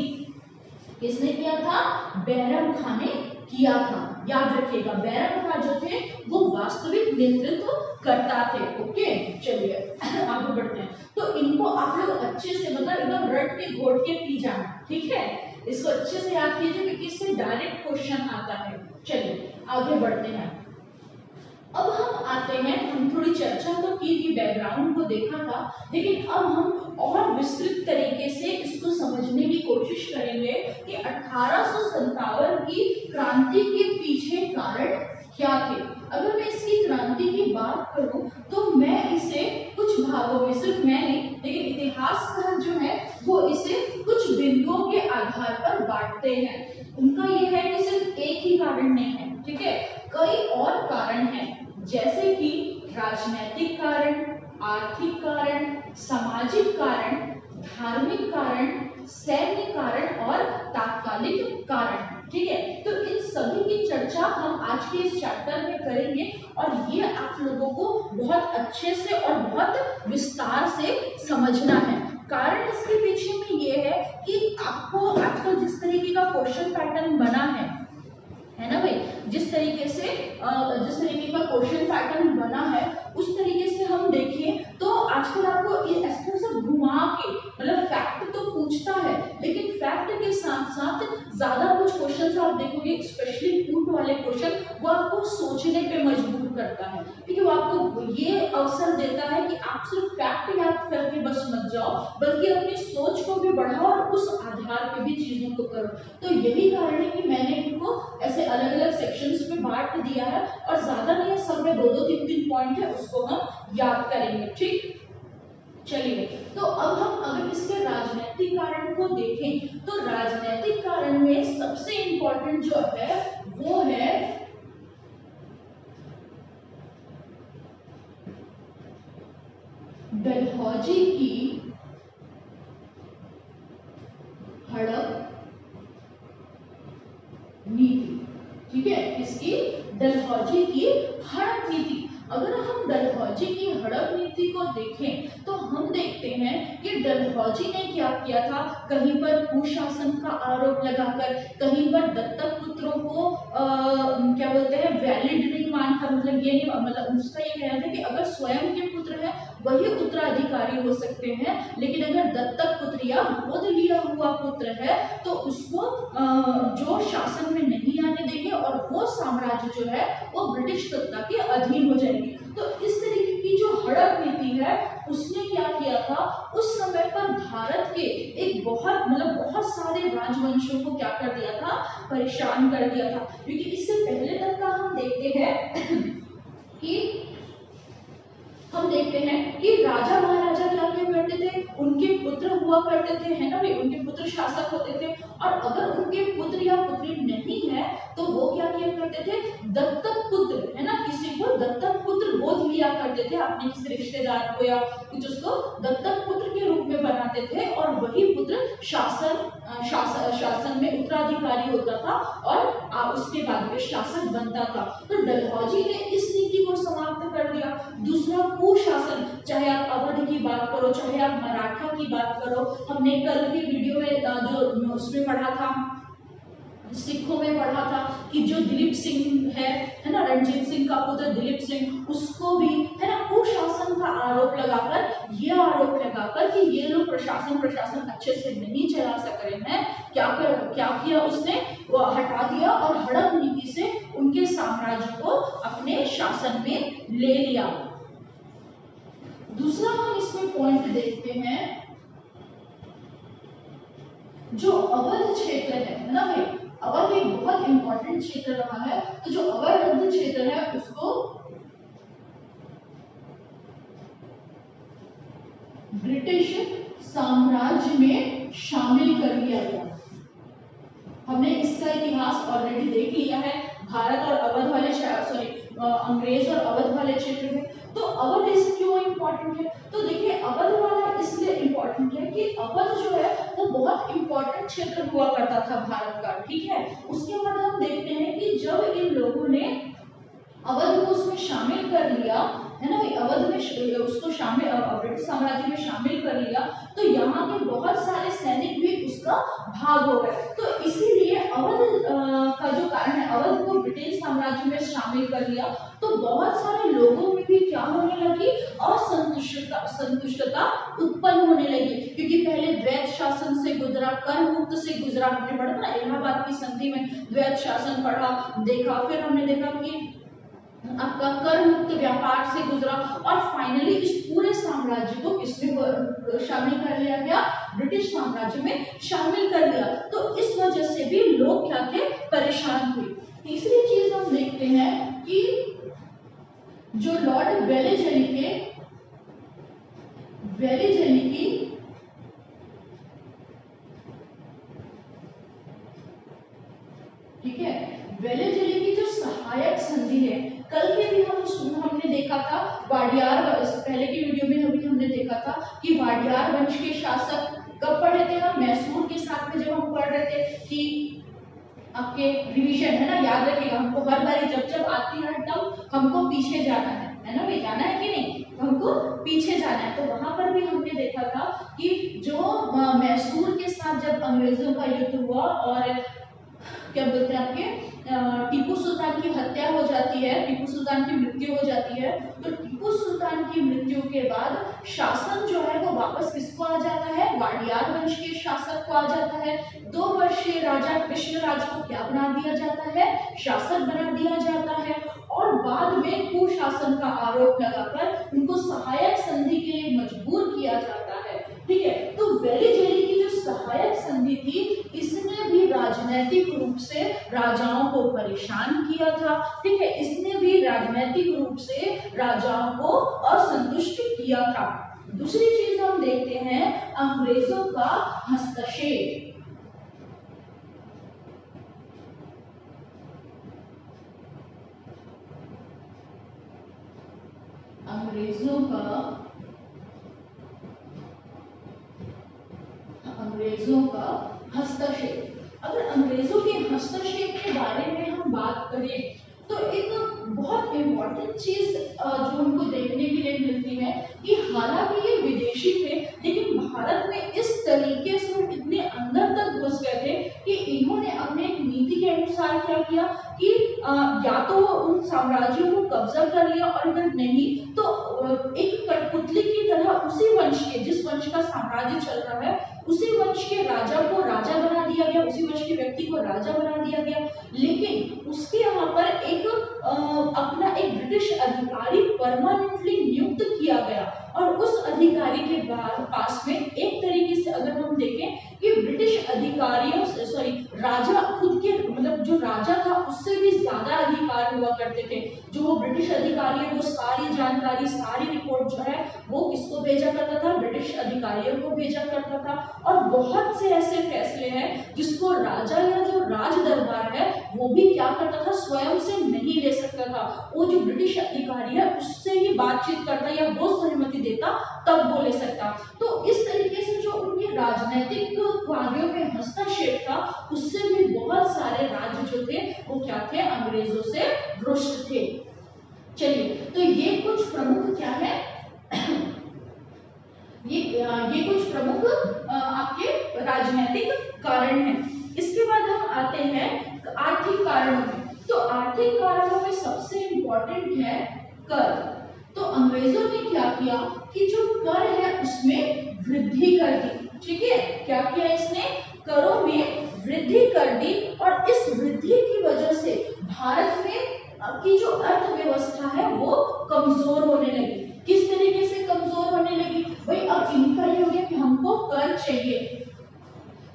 किसने किया था? बैरम खां ने किया था। याद रखिएगा, बैरम खां जो थे वो वास्तविक नेतृत्व करता थे। ओके, चलिए आगे बढ़ते हैं। तो इनको आप लोग अच्छे से मतलब एकदम रट के घोट के पी जाना। ठीक है, इसको अच्छे से याद कीजिए क्योंकि इससे डायरेक्ट क्वेश्चन आता है। चलिए आगे बढ़ते हैं। अब हम आते हैं, हम थोड़ी चर्चा तो की थी, बैकग्राउंड को देखा था, लेकिन अब हम और विस्तृत तरीके से इसको समझने की कोशिश करेंगे कि 1857 की क्रांति के पीछे कारण क्या थे। अगर मैं इसकी क्रांति की बात करूं तो मैं इसे कुछ भागों में, सिर्फ मैं नहीं लेकिन इतिहासकार जो है वो इसे कुछ बिंदुओं के आधार पर बांटते हैं। उनका ये है कि सिर्फ एक ही कारण नहीं है, ठीक है, कई और कारण हैं, जैसे कि राजनीतिक कारण, आर्थिक कारण, सामाजिक कारण, धार्मिक कारण, सैन्य कारण और तात्कालिक कारण। ठीक है, तो इन सभी की चर्चा हम आज के इस चैप्टर में करेंगे और ये आप लोगों को बहुत अच्छे से और बहुत विस्तार से समझना है। कारण इसके पीछे में ये है कि आपको आजकल जिस तरीके का क्वेश्चन पैटर्न बना है ना भाई, जिस तरीके का क्वेश्चन पैटर्न बना है उस तरीके से हम देखें तो आजकल आपको इस तरह से घुमा के मतलब फैक्ट तो पूछता है, लेकिन फैक्ट के साथ साथ ज्यादा कुछ क्वेश्चंस आप देखोगे, स्पेशली टूट वाले क्वेश्चन, वो आपको सोचने पे मजबूर करता है। ठीक है, वो आपको ये अवसर देता है कि आप सिर्फ फैक्ट याद करके बस मत जाओ, बल्कि अपनी सोच को भी बढ़ाओ और उस आधार पे भी चीजों को करो। तो यही कारण है कि मैंने इनको ऐसे अलग अलग सेक्शंस में बांट दिया है और ज्यादा नहीं है, सब में 2-3 पॉइंट है, उसको हम याद करेंगे। ठीक, चलिए, तो अब हम अगर इसके राजनीतिक कारण को देखें तो राजनीतिक कारण में सबसे इंपॉर्टेंट जो है वो है डलहौजी की हड़प नीति। ठीक है, इसकी डलहौजी की हड़प नीति। अगर हम डलहौजी की हड़प नीति को देखें तो हम देखते हैं कि डलहौजी ने क्या किया था, कहीं पर कुशासन का आरोप लगाकर, कहीं पर दत्तक पुत्रों को क्या बोलते हैं वैलिड नहीं मानकर, मतलब ये नहीं, मतलब उसका ये कहना था कि अगर स्वयं के पुत्र है वही उत्तराधिकारी हो सकते हैं, लेकिन अगर दत्तक पुत्र या गोद लिया हुआ पुत्र है तो उसको जो शासन में नहीं आने देंगे और वो साम्राज्य जो है वो ब्रिटिश सत्ता के अधीन हो जाएगी। तो इस तरीके की जो हड़प नीति है उसने क्या किया था, उस समय पर भारत के एक बहुत सारे राजवंशों को क्या कर दिया था, परेशान कर दिया था। क्योंकि इससे पहले तक का हम देखते हैं कि राजा महाराजा क्या करते थे, उनके पुत्र हुआ करते थे, है ना भाई, उनके पुत्र शासक होते थे। और अगर उनके पुत्र या पुत्री नहीं है तो वो क्या किया करते थे, दत्तक पुत्र, है ना, किसी को दत्तक पुत्र गोद लिया करते थे, अपने किसी रिश्तेदार को या कुछ, उसको दत्तक पुत्र के रूप में बनाते थे और वही पुत्र शासन में उत्तराधिकारी होता था और उसके बाद में शासक बनता था। तो डलहौजी ने इस नीति को समाप्त कर दिया। दूसरा, कुशासन, चाहे आप अवध की बात करो, चाहे आप मराठा की बात करो, हमने कल के वीडियो में जो उसमें पढ़ा था, सिखों में पढ़ा था कि जो दिलीप सिंह है ना, रणजीत सिंह का पुत्र दिलीप सिंह, उसको भी, है ना, कुशासन का आरोप लगाकर, ये आरोप लगाकर कि ये लोग प्रशासन अच्छे से नहीं चला सक रहे हैं, क्या किया उसने, वो हटा दिया और हड़प नीति से उनके साम्राज्य को अपने शासन में ले लिया। दूसरा हम इसमें पॉइंट देखते हैं, जो अवध क्षेत्र है ना भाई, अवध एक बहुत इंपॉर्टेंट क्षेत्र रहा है। तो जो अवध क्षेत्र है उसको ब्रिटिश साम्राज्य में शामिल कर लिया गया। हमने इसका इतिहास ऑलरेडी देख लिया है, भारत और अवध वाले, अंग्रेज और अवध वाले क्षेत्र में। तो अवध इस क्यों इंपॉर्टेंट है, तो देखिए अवध वाला इसलिए इंपॉर्टेंट है कि अवध जो है वो बहुत इंपॉर्टेंट क्षेत्र हुआ करता था भारत का, ठीक है। उसके बाद हम देखते हैं कि जब इन लोगों ने अवध को उसमें शामिल कर लिया, है ना भाई, अवध में उसको शामिल, ब्रिटिश साम्राज्य में शामिल कर लिया, तो यहाँ के बहुत सारे सैनिक भी उसका भाग हो गए। तो इसीलिए अवध का जो कारण है, अवध को ब्रिटिश साम्राज्य में शामिल कर लिया, तो बहुत सारे लोगों में भी क्या होने लगी, असंतुष्टता उत्पन्न होने लगी, क्योंकि पहले द्वैत शासन से गुजरा, कर मुक्त से गुजरा, हमने पढ़ा ना इलाहाबाद की संधि में द्वैत शासन पढ़ा देखा, फिर हमने देखा कि आपका कर मुक्त व्यापार से गुजरा, और फाइनली इस पूरे साम्राज्य को किसमें शामिल कर लिया गया, ब्रिटिश साम्राज्य में शामिल कर लिया। तो इस वजह से भी लोग क्या थे, परेशान हुए। तीसरी चीज हम देखते हैं कि जो लॉर्ड वेलेजली की ठीक है, वेलेजली की जो सहायक संधि है, कल के भी हमने देखा था, वाडियार, पहले की वीडियो में हमने देखा था कि वाडियार वंश के शासक कब पढ़े थे हम, मैसूर के साथ में जब हम पढ़ रहे थे कि आपके रिवीजन, है ना, याद रखिएगा, हमको हर बार जब आती है तब हमको पीछे जाना है ना भाई, जाना है कि नहीं, हमको पीछे जाना है। तो वहां पर भी हमने देखा था कि जो मैसूर के साथ जब अंग्रेजों का युद्ध हुआ और क्या बोलते हैं आपके टीपू सुल्तान की हत्या हो जाती है, टीपू सुल्तान की मृत्यु हो जाती है, तो टीपू सुल्तान की मृत्यु के बाद शासन जो है वो वापस किसको आ जाता है, वाडियार वंश के शासक को आ जाता है। 2 वर्षीय राजा कृष्णराज को क्या बना दिया जाता है, शासक बना दिया जाता है, और बाद में कुशासन का आरोप लगाकर उनको सहायक संधि के लिए मजबूर किया जाता है, ठीक है। तो वेलेजली की जो सहायक संधि थी, इसने भी राजनीतिक रूप से राजाओं को परेशान किया था, ठीक है, इसने भी राजनीतिक रूप से राजाओं को असंतुष्ट किया था। दूसरी चीज हम देखते हैं, अंग्रेजों का हस्तक्षेप। अंग्रेजों का हस्तक्षेप। अगर अंग्रेजों के हस्तक्षेप के बारे में हम बात करें तो एक बहुत इंपॉर्टेंट चीज जो हमको देखने के लिए मिलती है कि हालांकि ये विदेशी थे, लेकिन भारत में इस तरीके से इतने अंदर तक घुस गए थे कि इन्होंने अपने एक नीति के अनुसार क्या किया कि या तो उन साम्राज्यों को कब्जा कर लिया, और अगर नहीं तो एक कठपुतली की तरह उसी वंश के, जिस वंश का साम्राज्य चल रहा है, उसी वंश के राजा को राजा बना दिया गया, उसी वंश के व्यक्ति को राजा बना दिया गया। लेकिन उसके यहाँ पर एक अपना एक ब्रिटिश अधिकारी परमानेंटली नियुक्त किया गया, और उस अधिकारी के पास में एक तरीके से अगर हम देखें कि ब्रिटिश अधिकारियों सॉरी राजा खुद के, मतलब जो राजा था उससे भी ज्यादा अधिकार हुआ करते थे। जो वो ब्रिटिश अधिकारी है वो सारी जानकारी, सारी रिपोर्ट जो है वो किसको भेजा करता था, ब्रिटिश अधिकारियों को भेजा करता था। और बहुत से ऐसे फैसले हैं जिसको राजा या जो राज दरबार है वो भी क्या करता था, स्वयं से नहीं ले सकता था। वो जो ब्रिटिश अधिकारी है उससे ही बातचीत करता या वो सहमति देता तब वो ले सकता। तो इस तरीके से जो उनके राजनीतिक कार्यों में हस्तक्षेप था उससे भी बहुत सारे राज्य जो थे वो क्या थे, अंग्रेजों से रुष्ट थे। चलिए, तो ये कुछ प्रमुख क्या है ये कुछ प्रमुख आपके राजनीतिक कारण हैं। इसके बाद हम आते हैं आर्थिक कारणों में। तो आर्थिक कारणों में सबसे इंपॉर्टेंट है कर। तो अंग्रेजों ने क्या किया कि जो कर है उसमें वृद्धि कर दी। ठीक है, क्या किया इसने, करों में वृद्धि कर दी। और इस वृद्धि की वजह से भारत में की जो अर्थव्यवस्था है वो कमजोर होने लगी। किस तरीके से कमजोर होने लगी, भाई अब इनका ये हो गया कि हमको कर चाहिए।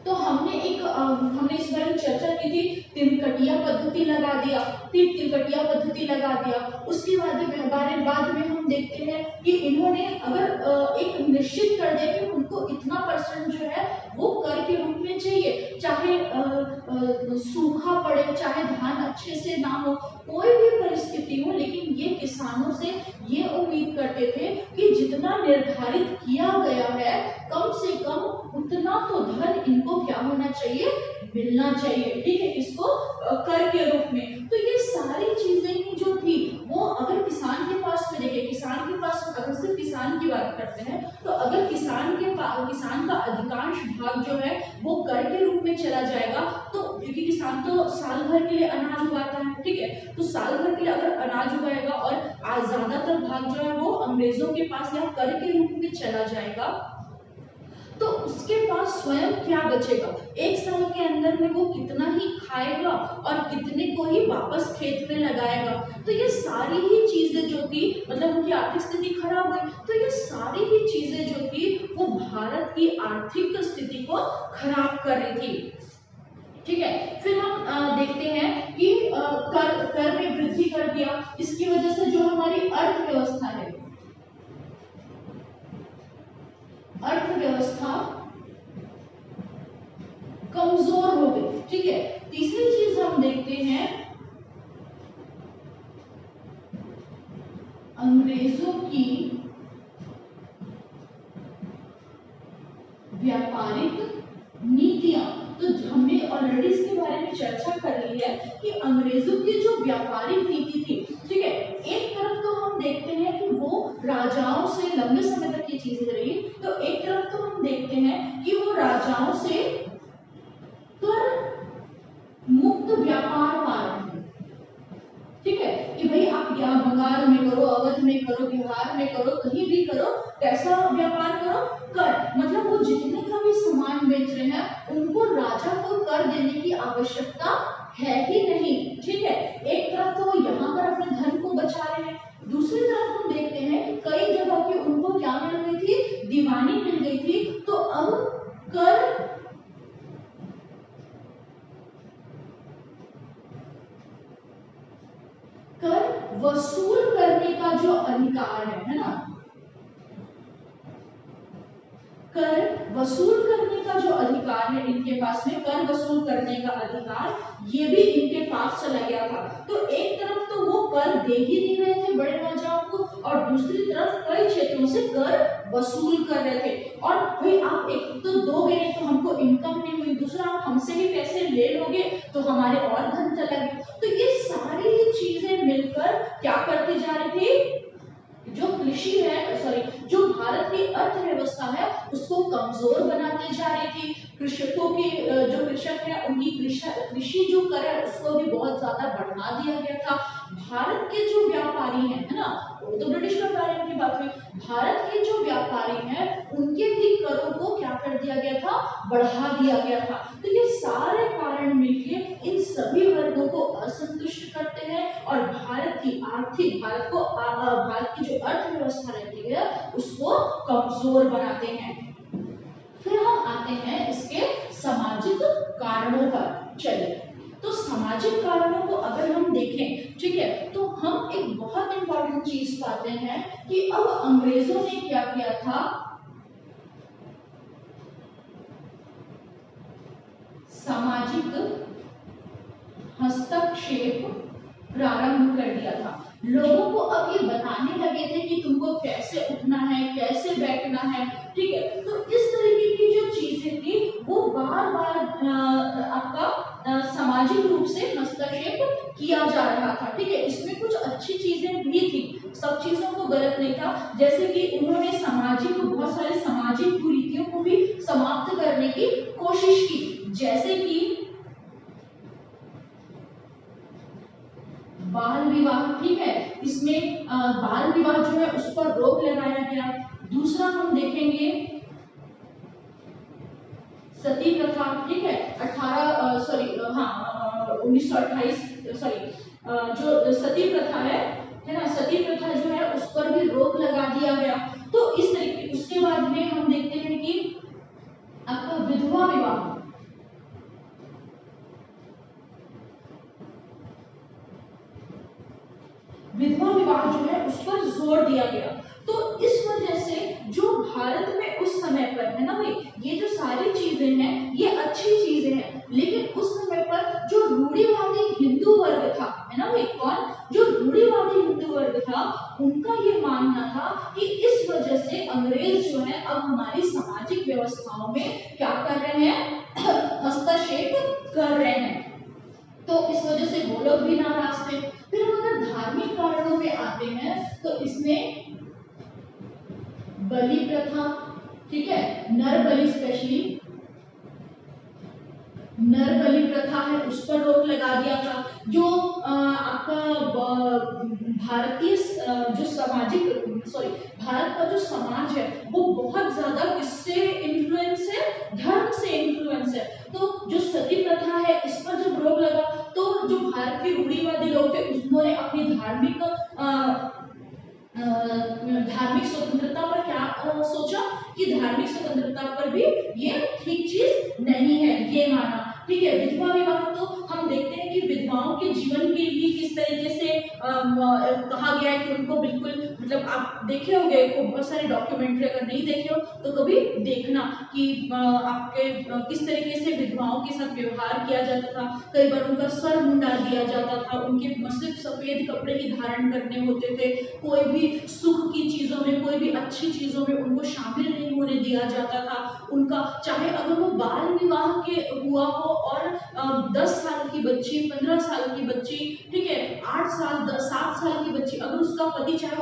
तो हमने इस बार चर्चा की थी, तिलकटिया पद्धति लगा दिया, तिलकटिया पद्धति लगा दिया। उसके बाद में हम देखते हैं कि इन्होंने अगर एक निश्चित कर दिया कि उनको इतना परसेंट जो है वो कर के रूप में चाहिए, चाहे सूखा पड़े, चाहे धान अच्छे से ना हो, कोई भी परिस्थिति हो, लेकिन ये किसानों से ये उम्मीद करते थे कि जितना निर्धारित किया गया है कम से कम उतना तो धन इनको क्या होना चाहिए, मिलना चाहिए। ठीक है, इसको कर के रूप में। तो ये सारी चीजें ही जो थी वो अगर किसान के पास में देखिए, किसान के पास अगर सिर्फ किसान की बात करते हैं तो अगर किसान का अधिकांश भाग जो है वो कर के रूप में चला जाएगा, तो क्योंकि किसान तो साल भर के लिए अनाज उगाता है। ठीक है, तो साल भर के लिए अगर अनाज उगाएगा और ज्यादातर भाग जो है वो अंग्रेजों के पास या कर के रूप में चला जाएगा, तो उसके पास स्वयं क्या बचेगा, एक साल के अंदर में वो कितना ही खाएगा और कितने को ही वापस खेत में लगाएगा। तो ये सारी ही चीजें जो थी, मतलब उनकी आर्थिक स्थिति खराब हुई, तो ये सारी ही चीजें जो थी वो भारत की आर्थिक स्थिति को खराब कर रही थी। ठीक है, फिर हम देखते हैं कि कर में वृद्धि कर दिया, इसकी वजह से जो हमारी अर्थव्यवस्था है, अर्थव्यवस्था कमजोर हो गई। ठीक है, तीसरी चीज हम देखते हैं, अंग्रेजों की व्यापारिक नीतियां। तो हमने ऑलरेडी इसके बारे में चर्चा कर ली है कि अंग्रेजों की जो व्यापारिक नीति थी, ठीक है, एक तरफ तो हम देखते हैं कि वो राजाओं से लंबे समय तक ये चीजें रही, तो एक तरफ तो हम देखते हैं कि वो राजाओं से कर मुक्त व्यापार पा रहे हैं। ठीक है, कि भाई आप यहाँ बंगाल में करो, अवध में करो, बिहार में करो, कहीं भी करो, कैसा व्यापार करो, कर। मतलब वो जितने का भी सामान बेच रहे हैं उनको राजा को कर देने की आवश्यकता है ही नहीं। ठीक है, एक तरफ तो वो यहाँ पर अपने धन को बचा रहे हैं, दूसरी तरफ हम देखते हैं कई जगह की उनको क्या मिल गई थी, दीवानी मिल गई थी। तो अब कर वसूल करने का जो अधिकार है ना, कर वसूल करने का जो अधिकार है इनके पास में, कर वसूल करने का अधिकार ये भी इनके पास चला गया था। तो एक तरफ तो वो कर दे ही नहीं रहे थे बड़े राजाओं को, और दूसरी तरफ कई क्षेत्रों से कर वसूल कर रहे थे। और भाई आप एक तो दोगे नहीं तो हमको इनकम नहीं हुई, दूसरा आप हमसे ही पैसे ले लोगे तो हमारे और धन चला गया। तो ये सारी चीजें मिलकर क्या करती जा रही थी, जो कृषि है, सॉरी, जो भारत की अर्थव्यवस्था है उसको कमजोर बनाते जा रही थी। कृषकों की जो कृषक है उनकी कृषि जो कर है उसको भी बहुत ज्यादा बढ़ा दिया गया था। भारत के जो व्यापारी हैं, है ना, तो ब्रिटिश व्यापारियों की बात हुई, भारत के जो व्यापारी हैं उनके भी करों को क्या कर दिया गया था, बढ़ा दिया गया था। तो ये सारे कारण मिलकर इन सभी वर्गों को असंतुष्ट करते हैं और भारत की जो अर्थव्यवस्था रहती है उसको कमजोर बनाते हैं। फिर हम आते हैं इसके सामाजिक कारणों पर। चलिए, तो सामाजिक कारणों को अगर हम देखें, ठीक है, तो हम एक बहुत इंपॉर्टेंट चीज पाते हैं कि अब अंग्रेजों ने क्या किया था, सामाजिक हस्तक्षेप प्रारंभ कर दिया था। लोगों को अब ये बताने लगे थे कि तुमको कैसे उठना है, कैसे बैठना है, ठीक है। तो इस तरीके की जो चीजें थी वो बार बार आपका सामाजिक रूप से हस्तक्षेप किया जा रहा था, ठीक है। इसमें कुछ अच्छी चीजें भी थी, सब चीजों को गलत नहीं था। जैसे कि उन्होंने बहुत सारे सामाजिक कुरीतियों को भी समाप्त करने की कोशिश की, जैसे कि बाल विवाह, ठीक है। इसमें बाल विवाह जो है उस पर रोक लगाया गया। दूसरा हम देखेंगे सती प्रथा, ठीक है। 1928 जो सती प्रथा है ना, सती प्रथा जो है उस पर भी रोक लगा दिया गया। तो इस तरीके, उसके बाद में हम देखते हैं कि आपका विधवा विवाह, विधवा विवाह जो है उस पर जोर दिया गया। तो इस वजह से जो भारत में उस समय पर है ना भाई, ये जो सारी चीजें हैं ये अच्छी चीजें हैं, लेकिन उस समय पर जो रूढ़िवादी हिंदू वर्ग था, है ना भाई, कौन, जो रूढ़िवादी हिंदू वर्ग था, उनका ये मानना था कि इस वजह से अंग्रेज जो है अब हमारी सामाजिक व्यवस्थाओं में क्या कर रहे हैं, हस्तक्षेप कर रहे हैं। तो इस वजह से वो लोग भी नाराज थे। फिर हम अगर धार्मिक कारणों पे आते हैं तो इसमें बलि प्रथा, ठीक है, नर बलि, स्पेशली नर बलि प्रथा है उस पर रोक लगा दिया था। जो आपका भारतीय जो भारत का जो समाज है वो बहुत ज्यादा किससे इन्फ्लुएंस है, धर्म से इन्फ्लुएंस है। तो जो सती प्रथा है इस पर जब रोक लगा तो जो भारत के रूढ़िवादी लोग थे उन्होंने अपनी धार्मिक स्वतंत्रता पर क्या सोचा कि धार्मिक स्वतंत्रता पर भी ये ठीक चीज नहीं है, ये माना, ठीक है। विधवा विवाह तो हम देखते हैं कि विधवाओं के जीवन के लिए किस तरीके से कहा गया है कि उनको बिल्कुल, मतलब आप देखे होंगे बहुत सारे डॉक्यूमेंट्री, अगर नहीं देखे हो तो कभी देखना कि आपके किस तरीके से विधवाओं के साथ व्यवहार किया जाता था। कई बार उनका सर मुंडा दिया जाता था, उनके सिर्फ सफेद कपड़े ही धारण करने होते थे, कोई भी सुख की चीजों में, कोई भी अच्छी चीजों में उनको शामिल नहीं होने दिया जाता था। उनका चाहे अगर वो बाल विवाह के हुआ हो और 10 साल की बच्ची, 15 साल की बच्ची, ठीक है, 8 साल 7 साल की बच्ची, अगर उसका पति चाहे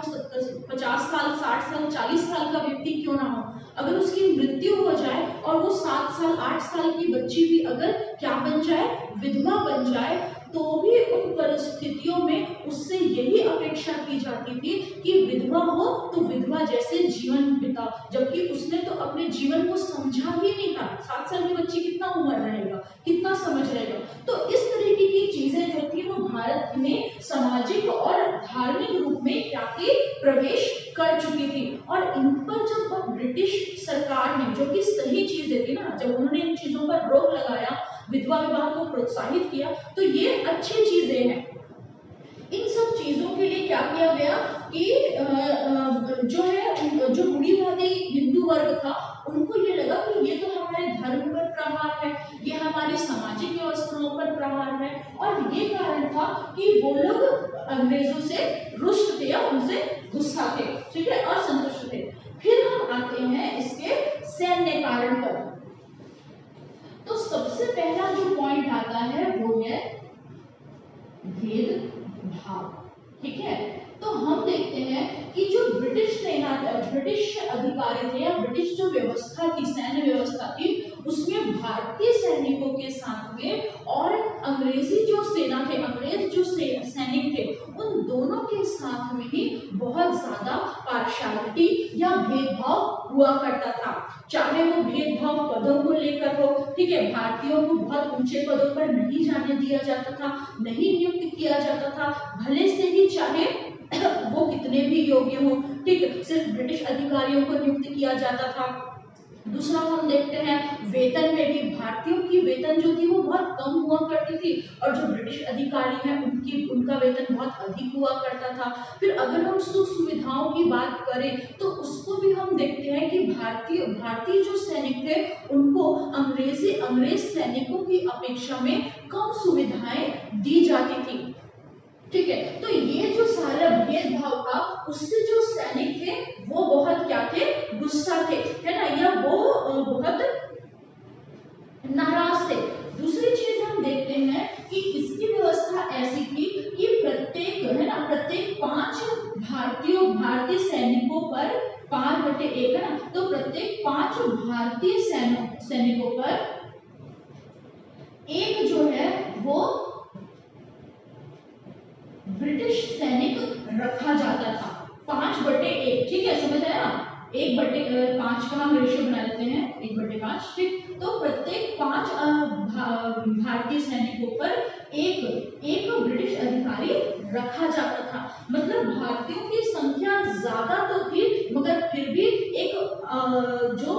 50 साल 60 साल 40 साल का व्यक्ति क्यों ना हो, अगर उसकी मृत्यु हो जाए और वो 7 साल 8 साल की बच्ची भी अगर क्या बन जाए, विधवा बन जाए, तो भी उन परिस्थितियों में उससे यही अपेक्षा की जाती थी कि विधवा हो तो विधवा जैसे जीवन बिता, जबकि उसने तो अपने जीवन को समझा ही नहीं था। 7 साल की बच्ची कितना उम्र रहेगा, कितना समझ रहेगा। तो इस तरीके की चीजें जो थी वो भारत में सामाजिक और धार्मिक रूप में क्या की प्रवेश कर चुकी थी। और इन पर जब ब्रिटिश सरकार ने, जो कि सही चीजें थी ना, जब उन्होंने इन चीजों पर रोक लगाया, विधवा विवाह को प्रोत्साहित किया, तो ये अच्छी चीजें हैं। इन सब चीजों के लिए क्या किया गया कि जो है, जो रूढ़िवादी हिंदू वर्ग था उनको ये लगा कि ये तो हमारे धर्म पर प्रहार है, ये हमारी सामाजिक व्यवस्थाओं पर प्रहार है, और ये कारण था कि वो लोग अंग्रेजों से रुष्ट थे या उनसे गुस्सा थे, ठीक है, असंतुष्ट थे। फिर हम आते हैं इसके सैन्य कारण पर। तो सबसे पहला जो पॉइंट आता है वो है भेदभाव, ठीक है। तो हम देखते हैं कि जो ब्रिटिश अधिकारी थे या ब्रिटिश जो व्यवस्था थी, सैन्य व्यवस्था थी, उसमें भारतीय सैनिकों के साथ में और अंग्रेजी जो सेना थे, अंग्रेज जो सैनिक थे, उन दोनों के साथ में ही बहुत ज्यादा पार्शियलिटी या भेदभाव हुआ करता था। चाहे वो भेदभाव पदों को लेकर हो, ठीक है, भारतीयों को बहुत ऊंचे पदों पर नहीं जाने दिया जाता था, नहीं नियुक्त किया जाता था, भले से ही चाहे वो कितने भी योग्य हो, ठीक है, सिर्फ ब्रिटिश अधिकारियों को नियुक्त किया जाता था। दूसरा हम देखते हैं वेतन में भी भारतीयों की वेतन जो थी वो बहुत कम हुआ करती थी और जो ब्रिटिश अधिकारी हैं उनका वेतन बहुत अधिक हुआ करता था। फिर अगर हम सुख सुविधाओं की बात करें तो उसको भी हम देखते हैं कि भारतीय भारतीय जो सैनिक थे उनको अंग्रेज सैनिकों की अपेक्षा में कम सुविधाएं दी जाती थी। ठीक है, तो ये जो सारा भेदभाव था उससे जो सैनिक थे वो बहुत क्या थे, गुस्सा थे, है ना, या वो बहुत नाराज थे। दूसरी चीज हम देखते हैं कि इसकी व्यवस्था ऐसी थी कि प्रत्येक, है ना, प्रत्येक 5 भारतीय सैनिकों पर 5/1, है ना, तो प्रत्येक 5 भारतीय सैनिकों पर एक जो है वो ब्रिटिश सैनिक रखा जाता था। 5/1, ठीक है, समझ आया। 1/5 का हम रेशियो बना लेते हैं, 1/5, ठीक। तो प्रत्येक 5 भारतीय सैनिकों पर एक ब्रिटिश अधिकारी रखा जाता था। मतलब भारतीयों की संख्या ज्यादा तो थी मगर फिर भी एक जो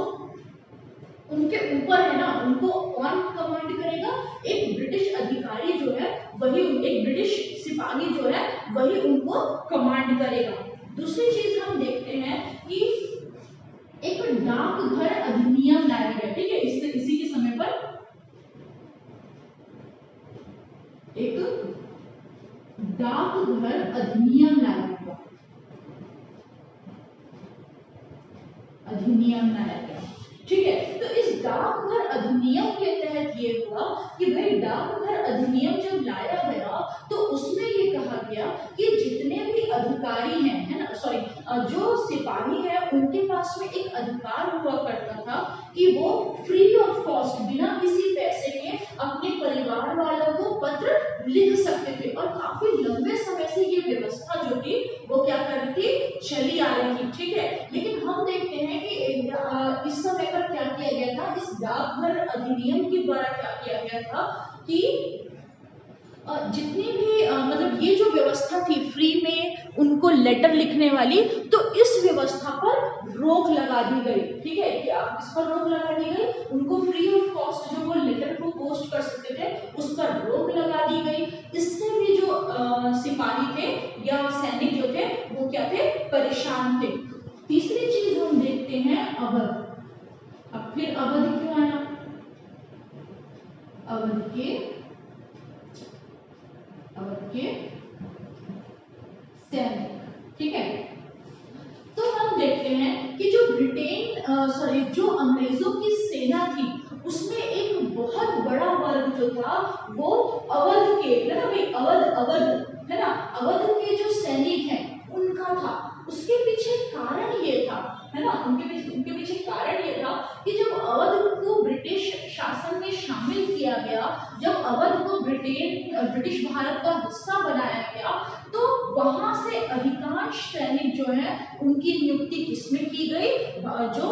उनके ऊपर है ना, उनको कौन कमांड करेगा, एक ब्रिटिश अधिकारी जो है वही, एक ब्रिटिश सिपाही जो है वही उनको कमांड करेगा। दूसरी चीज हम देखते हैं कि एक डाकघर अधिनियम लाया गया, ठीक है, इसी के समय पर एक डाकघर अधिनियम लाया गया, ठीक है। तो इस डाकघर अधिनियम के तहत ये हुआ कि भाई डाकघर अधिनियम जब लाया गया तो उसमें ये कहा गया कि जितने भी अधिकारी हैं, है ना, सॉरी, जो सिपाही है उनके पास में एक अधिकार हुआ करता था कि वो फ्री ऑफ कॉस्ट, बिना किसी पैसे के अपने परिवार वालों को पत्र लिख सकते थे। और काफी लंबे समय से ये व्यवस्था जो थी वो क्या कर रही थी, चली आ रही थी, ठीक है। लेकिन हम देखते हैं कि इस समय पर क्या किया गया था, इस डाकघर अधिनियम के द्वारा क्या किया गया था कि जितनी भी मतलब ये जो व्यवस्था थी फ्री में उनको लेटर लिखने वाली, तो इस व्यवस्था पर रोक लगा दी गई, ठीक है। कि आप इस पर रोक लगा दी गई, उनको फ्री ऑफ कॉस्ट जो वो लेटर को पोस्ट कर सकते थे उस पर रोक लगा दी गई। इससे भी जो सिपाही थे या सैनिक जो थे वो क्या थे, परेशान थे। तीसरी चीज हम देखते हैं अवध। अब फिर अवध क्यों आया, अवध के सैनिक, ठीक है। तो हम देखते हैं कि जो जो अंग्रेजों की सेना थी उसमें एक बहुत बड़ा वर्ग जो था वो अवध के, है ना भाई, अवध है ना, अवध के जो सैनिक हैं उनका था। उसके पीछे कारण ये था, है ना, उनके पीछे कारण ये था कि जब अवध को ब्रिटिश शासन में शामिल किया गया, जब अवध को ब्रिटिश भारत का हिस्सा बनाया गया, तो वहां से अधिकांश सैनिक जो है उनकी नियुक्ति किसमें की गई, जो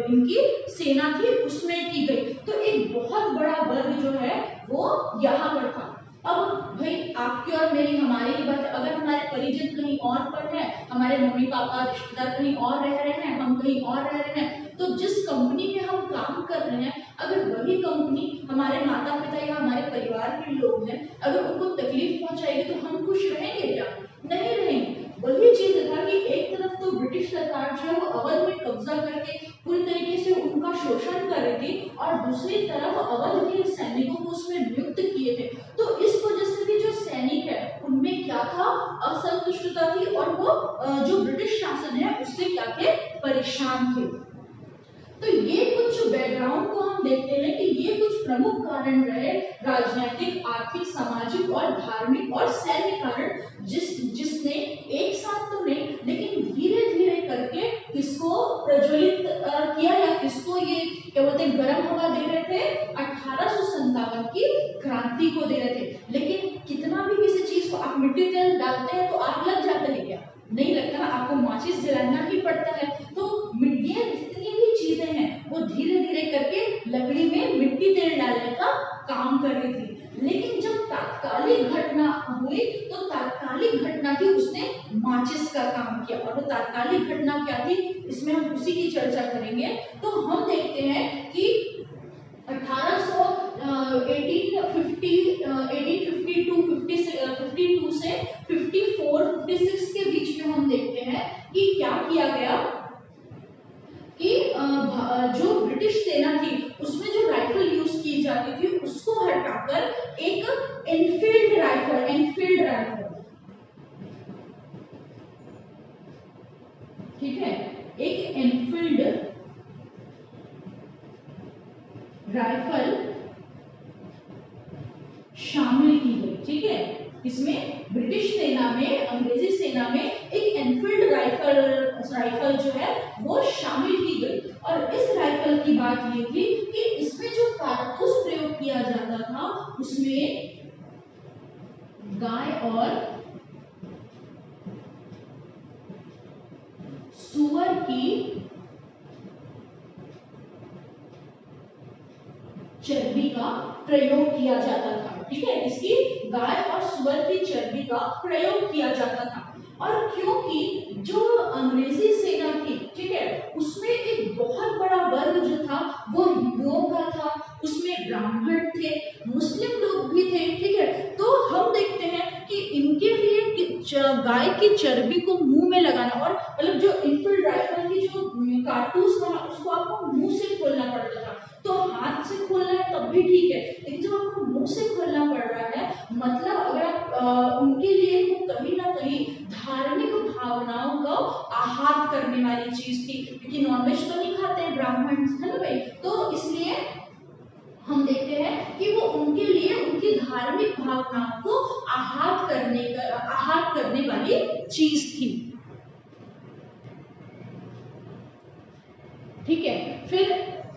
इनकी सेना थी उसमें की गई। तो एक बहुत बड़ा वर्ग जो है वो यहाँ पर था। अब भाई आपकी और मेरी, हमारी ही बात, अगर हमारे परिजन कहीं और पर हैं, हमारे मम्मी पापा रिश्तेदार कहीं और रह रहे हैं, हम कहीं और रह रहे हैं, तो जिस कंपनी में हम काम कर रहे हैं अगर वही कंपनी हमारे माता पिता या हमारे परिवार के लोग हैं, अगर उनको तकलीफ पहुंचाएगी तो हम खुश रहेंगे क्या, नहीं रहेंगे। वही चीज था कि एक तरफ तो ब्रिटिश सरकार जो है वो अवध में कब्जा करके पूरी तरीके से उनका शोषण कर रही थी और दूसरी तरफ अवध के सैनिकों को उसमें नियुक्त किए थे। तो इस वजह से भी जो सैनिक है उनमें क्या था, असंतुष्टता थी और वो जो ब्रिटिश शासन है उससे क्या थे, परेशान थे। तो ये कुछ बैकग्राउंड को हम देखते हैं कि ये कुछ प्रमुख कारण रहे, राजनीतिक, आर्थिक, सामाजिक और धार्मिक और सैन्य कारण, जिसने एक साथ तो नहीं लेकिन धीरे धीरे करके किसको प्रज्वलित किया या किसको ये क्या बोलते हैं गर्म हवा दे रहे थे, 1857 की क्रांति को दे रहे थे। लेकिन कितना भी किसी चीज को आप मिट्टी तेल डालते हैं तो आग लग जाता है क्या, नहीं लगता ना, आपको माचिस जलाना ही पड़ता है। तो ये जितनी भी चीजें हैं वो धीरे धीरे करके लकड़ी में मिट्टी तेल डालने का काम कर रही थी। लेकिन जब तात्कालिक घटना हुई तो तात्कालिक घटना थी उसने माचिस का काम किया। और वो तात्कालिक घटना क्या थी इसमें हम उसी की चर्चा करेंगे। तो हम देखते हैं कि 1852 से 54-56 के बीच में हम देखते हैं कि क्या किया गया कि जो ब्रिटिश सेना थी उसमें जो राइफल यूज की जाती थी उसको हटाकर एक एनफील्ड राइफल ठीक है, एक एनफील्ड राइफल शामिल की गई। ठीक है, इसमें ब्रिटिश सेना में, अंग्रेजी सेना में एक एनफील्ड राइफल जो है वो शामिल की गई। और इस राइफल की बात ये थी कि इसमें जो कारतूस प्रयोग किया जाता था उसमें गाय और सुअर की चर्बी का प्रयोग किया जाता था। ठीक है, इसकी गाय और सुअर की चर्बी का प्रयोग किया जाता था। और क्योंकि जो अंग्रेजी सेना थी, ठीक है, उसमें एक बहुत बड़ा वर्ग जो था वो हिंदुओं का था, उसमें ब्राह्मण थे, मुस्लिम लोग भी थे। ठीक है, तो हम देखते हैं कि इनके लिए गाय की चर्बी को मुंह में लगाना, और मतलब जो इनफील्ड राइफल की जो कारतूस था उसको आपको मुंह से खोलना पड़ता था। तो हाथ से खोलना है तब भी ठीक है, लेकिन जब आपको मुंह से खोलना पड़ रहा है मतलब अगर आप उनके लिए कहीं ना कहीं धार्मिक भावनाओं का आहात करने वाली चीज थी, क्योंकि नॉनवेज तो नहीं खाते हैं ब्राह्मण, है ना भाई। तो इसलिए हम देखते हैं कि वो उनके लिए उनकी धार्मिक भावनाओं को आहात करने वाली चीज थी। ठीक है, फिर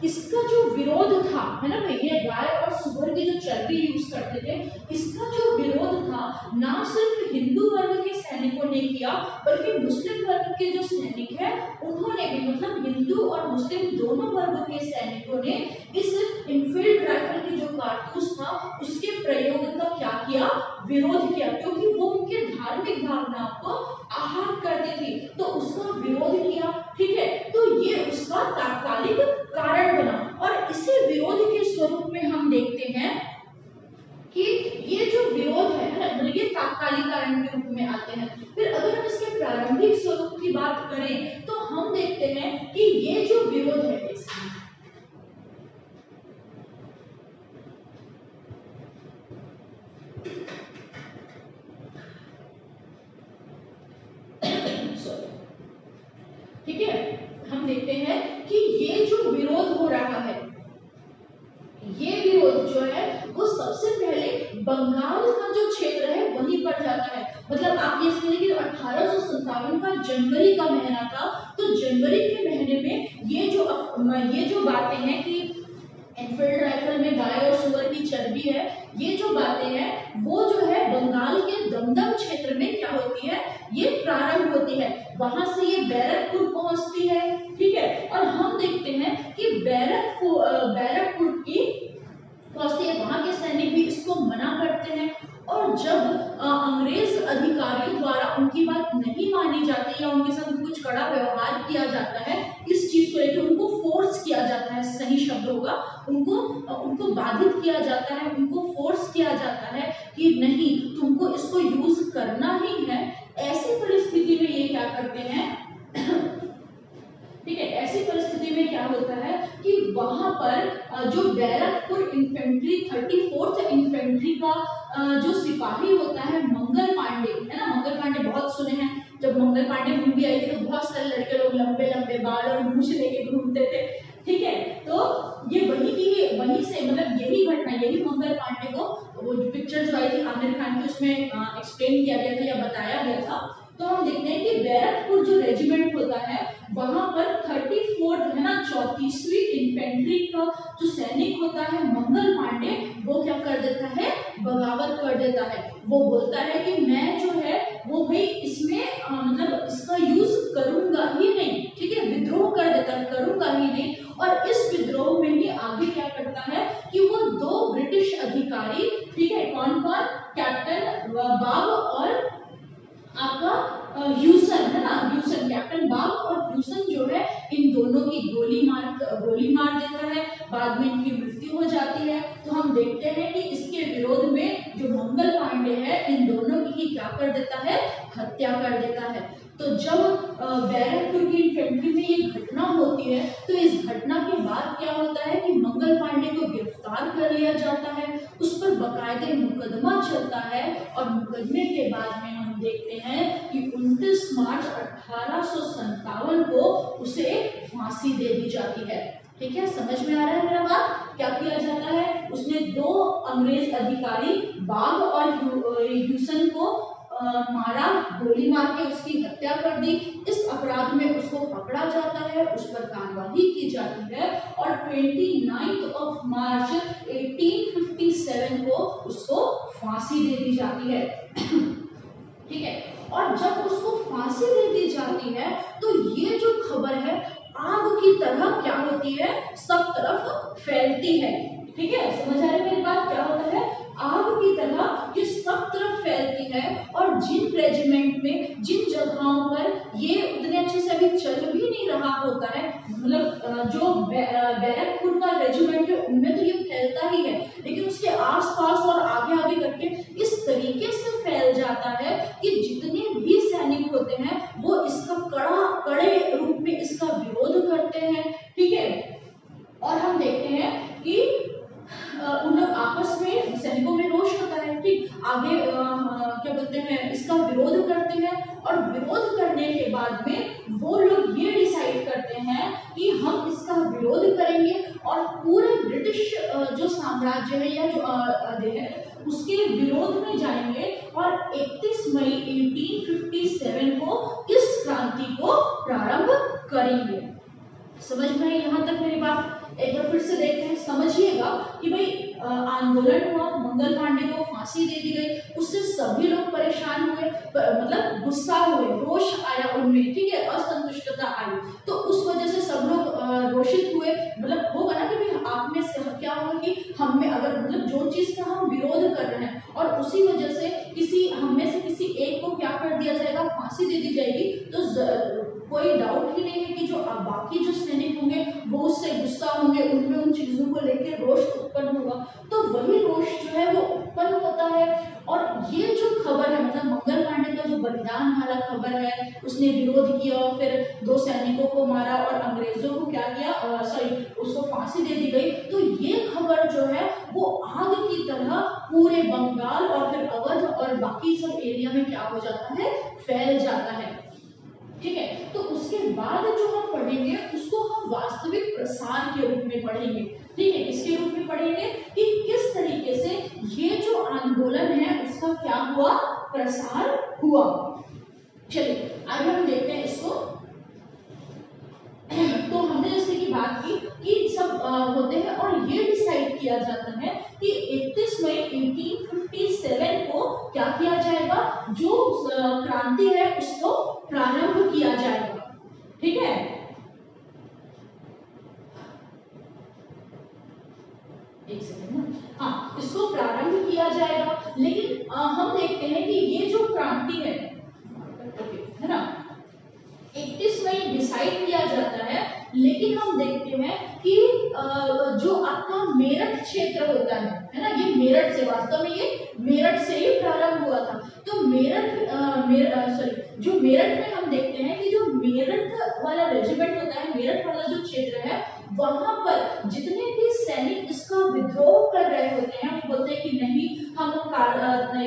इसका जो विरोध था, है ना भाई, ये गाय और सुअर की जो चर्बी यूज करते थे, इसका जो विरोध था ना सिर्फ हिंदू वर्ग के सैनिकों ने किया बल्कि मुस्लिम वर्ग के जो सैनिक है उन्होंने भी, मतलब हिंदू और मुस्लिम दोनों वर्ग के सैनिकों ने इस इनफील्ड राइफल की जो कारतूस था उसके प्रयोग का क्या किया, विरोध किया, क्योंकि वो उनके धार्मिक भावनाओं को आहत करती थी, तो उसका विरोध किया। ठीक है, तो ये उसका तात्कालिक कारण बना। और इसी विरोध के स्वरूप में हम देखते हैं कि ये जो विरोध है मतलब ये तात्कालिक कारण के रूप में आते हैं। फिर अगर हम इसके प्रारंभिक स्वरूप की बात करें तो हम देखते हैं कि ये जो विरोध है ठीक है, हम देखते हैं कि ये जो विरोध हो रहा है, ये विरोध जो है वो सबसे पहले बंगाल का जो क्षेत्र है वहीं पर जाता है। मतलब आप ये समझिए कि 1857 का जनवरी का महीना था, तो जनवरी के महीने में ये जो बातें हैं कि एनफील्ड राइफल में गाय और सुअर की चर्बी है, ये जो बातें हैं वो जो है बंगाल के दमदम क्षेत्र में क्या होती है, ये प्रारंभ होती है। वहां से ये बैरकपुर पहुंचती है। ठीक है, और हम देखते हैं कि बैरकपुर की पहुंचती है, वहां के सैनिक भी इसको मना करते हैं। और जब अंग्रेज अधिकारियों द्वारा उनकी बात नहीं मानी जाती या उनके साथ कुछ कड़ा व्यवहार किया जाता है, इस चीज को लेकर उनको फोर्स किया जाता है, सही शब्द होगा, उनको बाधित किया जाता है, उनको फोर्स किया जाता है कि नहीं तुमको इसको यूज करना ही है। ऐसी परिस्थिति में ये क्या करते हैं ठीक है, ऐसी परिस्थिति में क्या होता है कि वहां पर जो बैरकपुर इन्फेंट्री 34th इन्फेंट्री का जो सिपाही होता है मंगल पांडे, है ना, मंगल पांडे बहुत सुने हैं। जब मंगल पांडे मूवी आई थी तो बहुत सारे लड़के लोग लंबे लंबे बाल और मूंछ लेके घूमते थे। ठीक है, तो ये वही से मतलब यही घटना, यही मंगल पांडे को वो जो पिक्चर जो आई थी आमिर खान की उसमें एक्सप्लेन किया गया था या बताया गया था। तो हम देखते हैं कि बैरकपुर जो रेजिमेंट होता है वहां पर 34th है ना 34वीं इन्फेंट्री का जो सैनिक होता है मंगल पांडे, वो क्या कर देता है, बगावत कर देता है। वो बोलता है कि मैं जो है वो भाई इसमें मतलब इसका यूज करूंगा ही नहीं। ठीक है, विद्रोह कर देता है, करूंगा ही नहीं। और इस विद्रोह में भी आगे क्या करता है कि अधिकारी, ठीक है, कौन कौन, कैप्टन बाग और आपका ह्यूसन, है ना, ह्यूसन, कैप्टन बाग और ह्यूसन जो है इन दोनों की गोली मार देता है, बाद में इनकी मृत्यु हो जाती है। तो हम देखते हैं कि इसके विरोध में जो मंगल पांडे है इन दोनों की क्या कर देता है, हत्या कर देता है। तो जब बैरकपुर की इन्फेंट्री में ये घटना होती है तो इस घटना के बाद क्या होता है कि मंगल पांडे को गिरफ्तार कर लिया जाता है, उस पर बकायदे मुकदमा चलता है और मुकदमे के बाद में हम देखते हैं कि 29 मार्च 1857 को उसे फांसी दे दी जाती है। ठीक है, समझ में आ रहा है मेरा बात? क्या किया जाता है, उसने दो अंग्रेज अधिकारी बाग और ह्यूसन को मारा, गोली मार के उसकी हत्या कर दी। इस अपराध में उसको पकड़ा जाता है, उस पर कार्रवाई की जाती है और 29 मार्च 1857 को उसको फांसी दे दी जाती है। ठीक है, और जब उसको फांसी दे दी जाती है तो ये जो खबर है आग की तरह क्या होती है, सब तरफ फैलती है। ठीक है, समझ आ रही है मेरी बात? क्या होता है, आग की तरह ये सब तरफ फैलती है और जिन रेजिमेंट में, जिन जगहों पर ये उतने अच्छे से अभी चल भी नहीं रहा होता है, मतलब जो बैरकपुर का रेजिमेंट है उनमें तो ये फैलता ही है, लेकिन उसके आसपास और आगे आगे करके इस तरीके से फैल जाता है कि जितने भी सैनिक होते हैं वो इसका कड़े रूप में इसका विरोध करते हैं। ठीक है, और हम देखते हैं कि उन लोग आपस में, सैनिकों में रोष होता है, ठीक, आगे क्या बोलते हैं, इसका विरोध करते हैं और विरोध करने के बाद में वो लोग ये डिसाइड करते हैं कि हम इसका विरोध करेंगे और पूरे ब्रिटिश जो साम्राज्य है या जो है उसके विरोध में जाएंगे और 31 मई 1857 को इस क्रांति को प्रारंभ करेंगे। समझ में आई यहाँ तक मेरी बात? एक बार फिर से देखते हैं, समझिएगा कि भाई आंदोलन हुआ, मंगल पांडे को फांसी दे दी गई, उससे सभी लोग परेशान हुए, मतलब गुस्सा हुए, रोष आया उनमें, ठीक है, असंतुष्टता आई, तो उस वजह से सब लोग रोषित हुए। मतलब होगा ना कि भाई आप में से क्या होगा कि हम में अगर, मतलब जो चीज का हम विरोध कर रहे हैं और उसी वजह से किसी हम में से किसी एक को क्या कर दिया जाएगा, फांसी दे दी जाएगी, तो कोई डाउट ही नहीं है कि जो बाकी जो सैनिक होंगे वो उससे गुस्सा होंगे, उनमें उन चीजों को लेकर रोष उत्पन्न होगा। तो वही रोष जो है वो उत्पन्न होता है और ये जो खबर है, मतलब मंगल पांडे का जो बलिदान वाला खबर है, उसने विरोध किया और फिर दो सैनिकों को मारा और अंग्रेजों को क्या किया, उसको फांसी दे दी गई। तो ये खबर जो है वो आग की तरह पूरे बंगाल और फिर अवध और बाकी सब एरिया में क्या हो जाता है, फैल जाता है। ठीक है, तो उसके बाद जो हम पढ़ेंगे उसको हम वास्तविक प्रसार के रूप में पढ़ेंगे। ठीक है, किसके रूप में पढ़ेंगे कि किस तरीके से ये जो आंदोलन है उसका क्या हुआ, प्रसार हुआ। चलिए आगे हम देखते हैं इसको। तो हमने जैसे कि बात की कि सब होते हैं और ये डिसाइड किया जाता है कि 31 मई 1857 को क्या किया जाएगा, जो क्रांति है उसको प्रारंभ किया जाएगा। ठीक है, एक सेकंड ना, हाँ, इसको प्रारंभ किया जाएगा। लेकिन हम देखते हैं कि ये जो क्रांति है ना, 31 मई डिसाइड किया जाता है, लेकिन हम देखते हैं कि जो आपका मेरठ क्षेत्र होता है ना, ये मेरठ से, वास्तव में ये मेरठ से ही प्रारंभ हुआ था। तो जो मेरठ में हम देखते हैं कि जो मेरठ वाला रेजिमेंट होता है, मेरठ वाला जो क्षेत्र है, वहां पर जितने भी सैनिक इसका विद्रोह कर रहे होते हैं, वो बोलते हैं कि नहीं, हम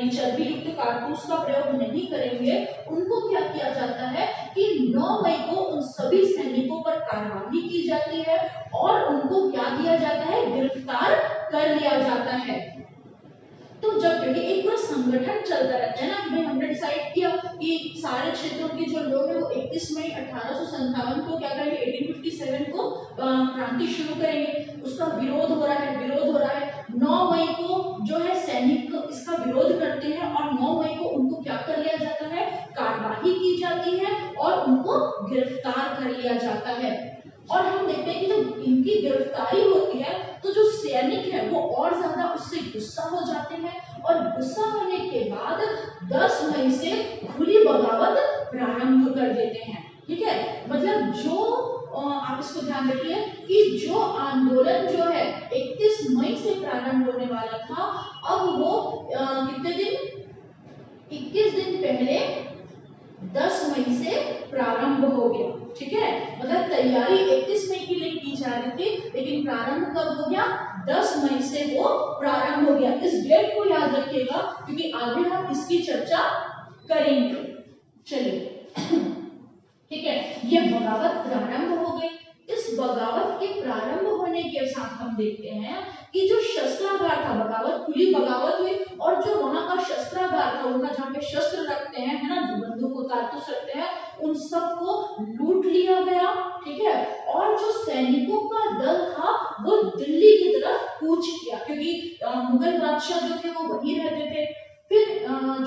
चर्बी युक्त कारतूस का प्रयोग नहीं करेंगे। उनको क्या किया जाता है कि 9 मई को उन सभी सैनिकों पर कार्रवाई की जाती है और उनको क्या किया जाता है, गिरफ्तार कर लिया जाता है। तो जब क्योंकि एक पूरा संगठन चलता रहता है ना कि भाई हमने डिसाइड किया कि सारे क्षेत्रों के जो लोग हैं वो 31 मई 1857 को क्या करेंगे, 1857 को क्रांति शुरू करेंगे, उसका विरोध हो रहा है। 9 मई को जो है सैनिक इसका विरोध करते हैं और 9 मई को उनको क्या कर लिया जाता है, कार्रवाई की जाती है और उनको गिरफ्तार कर लिया जाता है। और हम देखते हैं कि जब इनकी गिरफ्तारी होती है तो जो सैनिक है वो और ज्यादा उससे गुस्सा हो जाते हैं और गुस्सा होने के बाद 10 मई से खुली बगावत प्रारंभ कर देते हैं। ठीक है, मतलब जो आप इसको ध्यान रखिए कि जो आंदोलन जो है 31 मई से प्रारंभ होने वाला था, अब वो कितने दिन, 21 दिन पहले 10 मई से प्रारंभ हो गया। ठीक है, मतलब तैयारी 31 मई के लिए की जा रही थी, लेकिन प्रारंभ कब हो गया, 10 मई से वो प्रारंभ हो गया। इस डेट को याद रखिएगा क्योंकि आगे हम इसकी चर्चा करेंगे। चलिए ठीक है, ये बगावत प्रारंभ हो गई। इस बगावत के प्रारंभ होने के साथ हम देखते हैं कि जो शस्त्रागार था, बगावत खुली बगावत हुई और जो वहां का शस्त्रागार था, उनका जहाँ पे शस्त्र रखते हैं, है ना, जो बंदूक कारतूस रखते हैं, उन सबको लूट लिया गया। ठीक है, और जो सैनिकों का दल था वो दिल्ली की तरफ कूच किया क्योंकि मुगल बादशाह जो थे वो वहीं रहते थे। फिर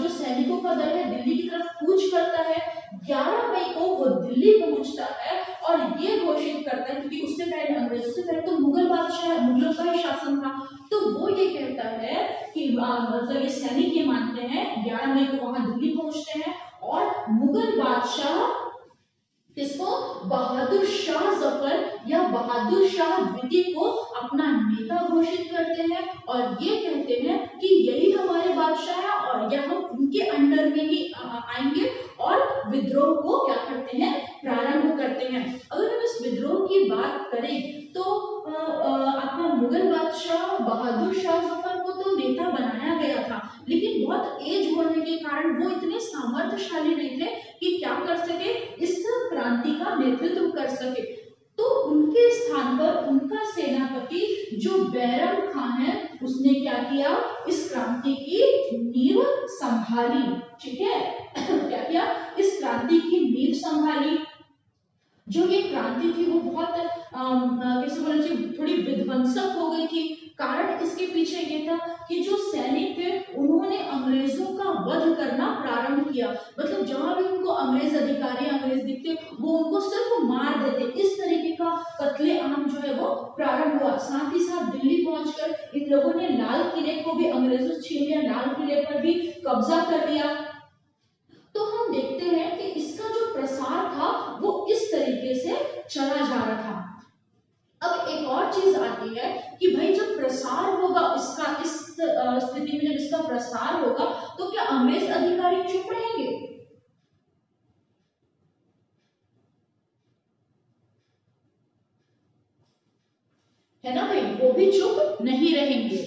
जो सैनिकों का दल है दिल्ली की तरफ कूच करता है। 11 मई को वो दिल्ली पहुंचता है और ये घोषित करता है, क्योंकि उससे पहले अंग्रेजों से पहले तो मुगल बादशाह, मुगलों का ही शासन था, तो वो ये कहता है कि मतलब ये सैनिक ये मानते हैं 11 मई को वहां दिल्ली पहुंचते हैं और मुगल बादशाह किसको, बहादुर शाह जफर या बहादुर शाह द्वितीय को अपना नेता घोषित करते हैं और ये कहते हैं कि यही हमारे बादशाह है और यह हम उनके अंडर में ही आएंगे और विद्रोह को क्या करते हैं, प्रारंभ करते हैं। अगर हम इस विद्रोह की बात करें तो आपका मुगल बादशाह बहादुर शाह जफर को तो नेता बनाया गया था, लेकिन बहुत एज होने के कारण वो इतने सामर्थ्यशाली नहीं थे कि क्या कर सके, इस क्रांति का नेतृत्व कर सके। तो उनके स्थान पर उनका सेनापति जो बैरम खान है उसने क्या किया, इस क्रांति की नींव संभाली। ठीक है क्या किया, इस क्रांति की नींव संभाली। जो ये क्रांति थी वो बहुत कैसे बोलना चाहिए, थोड़ी विध्वंसक हो गई थी। कारण इसके पीछे ये था कि जो सैनिक थे उन्होंने अंग्रेजों का वध करना प्रारंभ किया। मतलब जहां भी उनको अंग्रेज अधिकारी, अंग्रेज दिखते वो उनको सिर्फ मार देते। इस तरीके का कत्लेआम जो है वो प्रारंभ हुआ। साथ ही साथ दिल्ली पहुंचकर इन लोगों ने लाल किले को भी अंग्रेजों से छीन लिया, लाल किले पर भी कब्जा कर लिया। तो हम देखते हैं कि इसका जो प्रसार था वो इस तरीके से चला जा रहा था। अब एक और चीज आती है कि भाई जब प्रसार होगा इसका, इस स्थिति में जब इसका प्रसार होगा तो क्या अंग्रेज अधिकारी चुप रहेंगे? है ना भाई, वो भी चुप नहीं रहेंगे।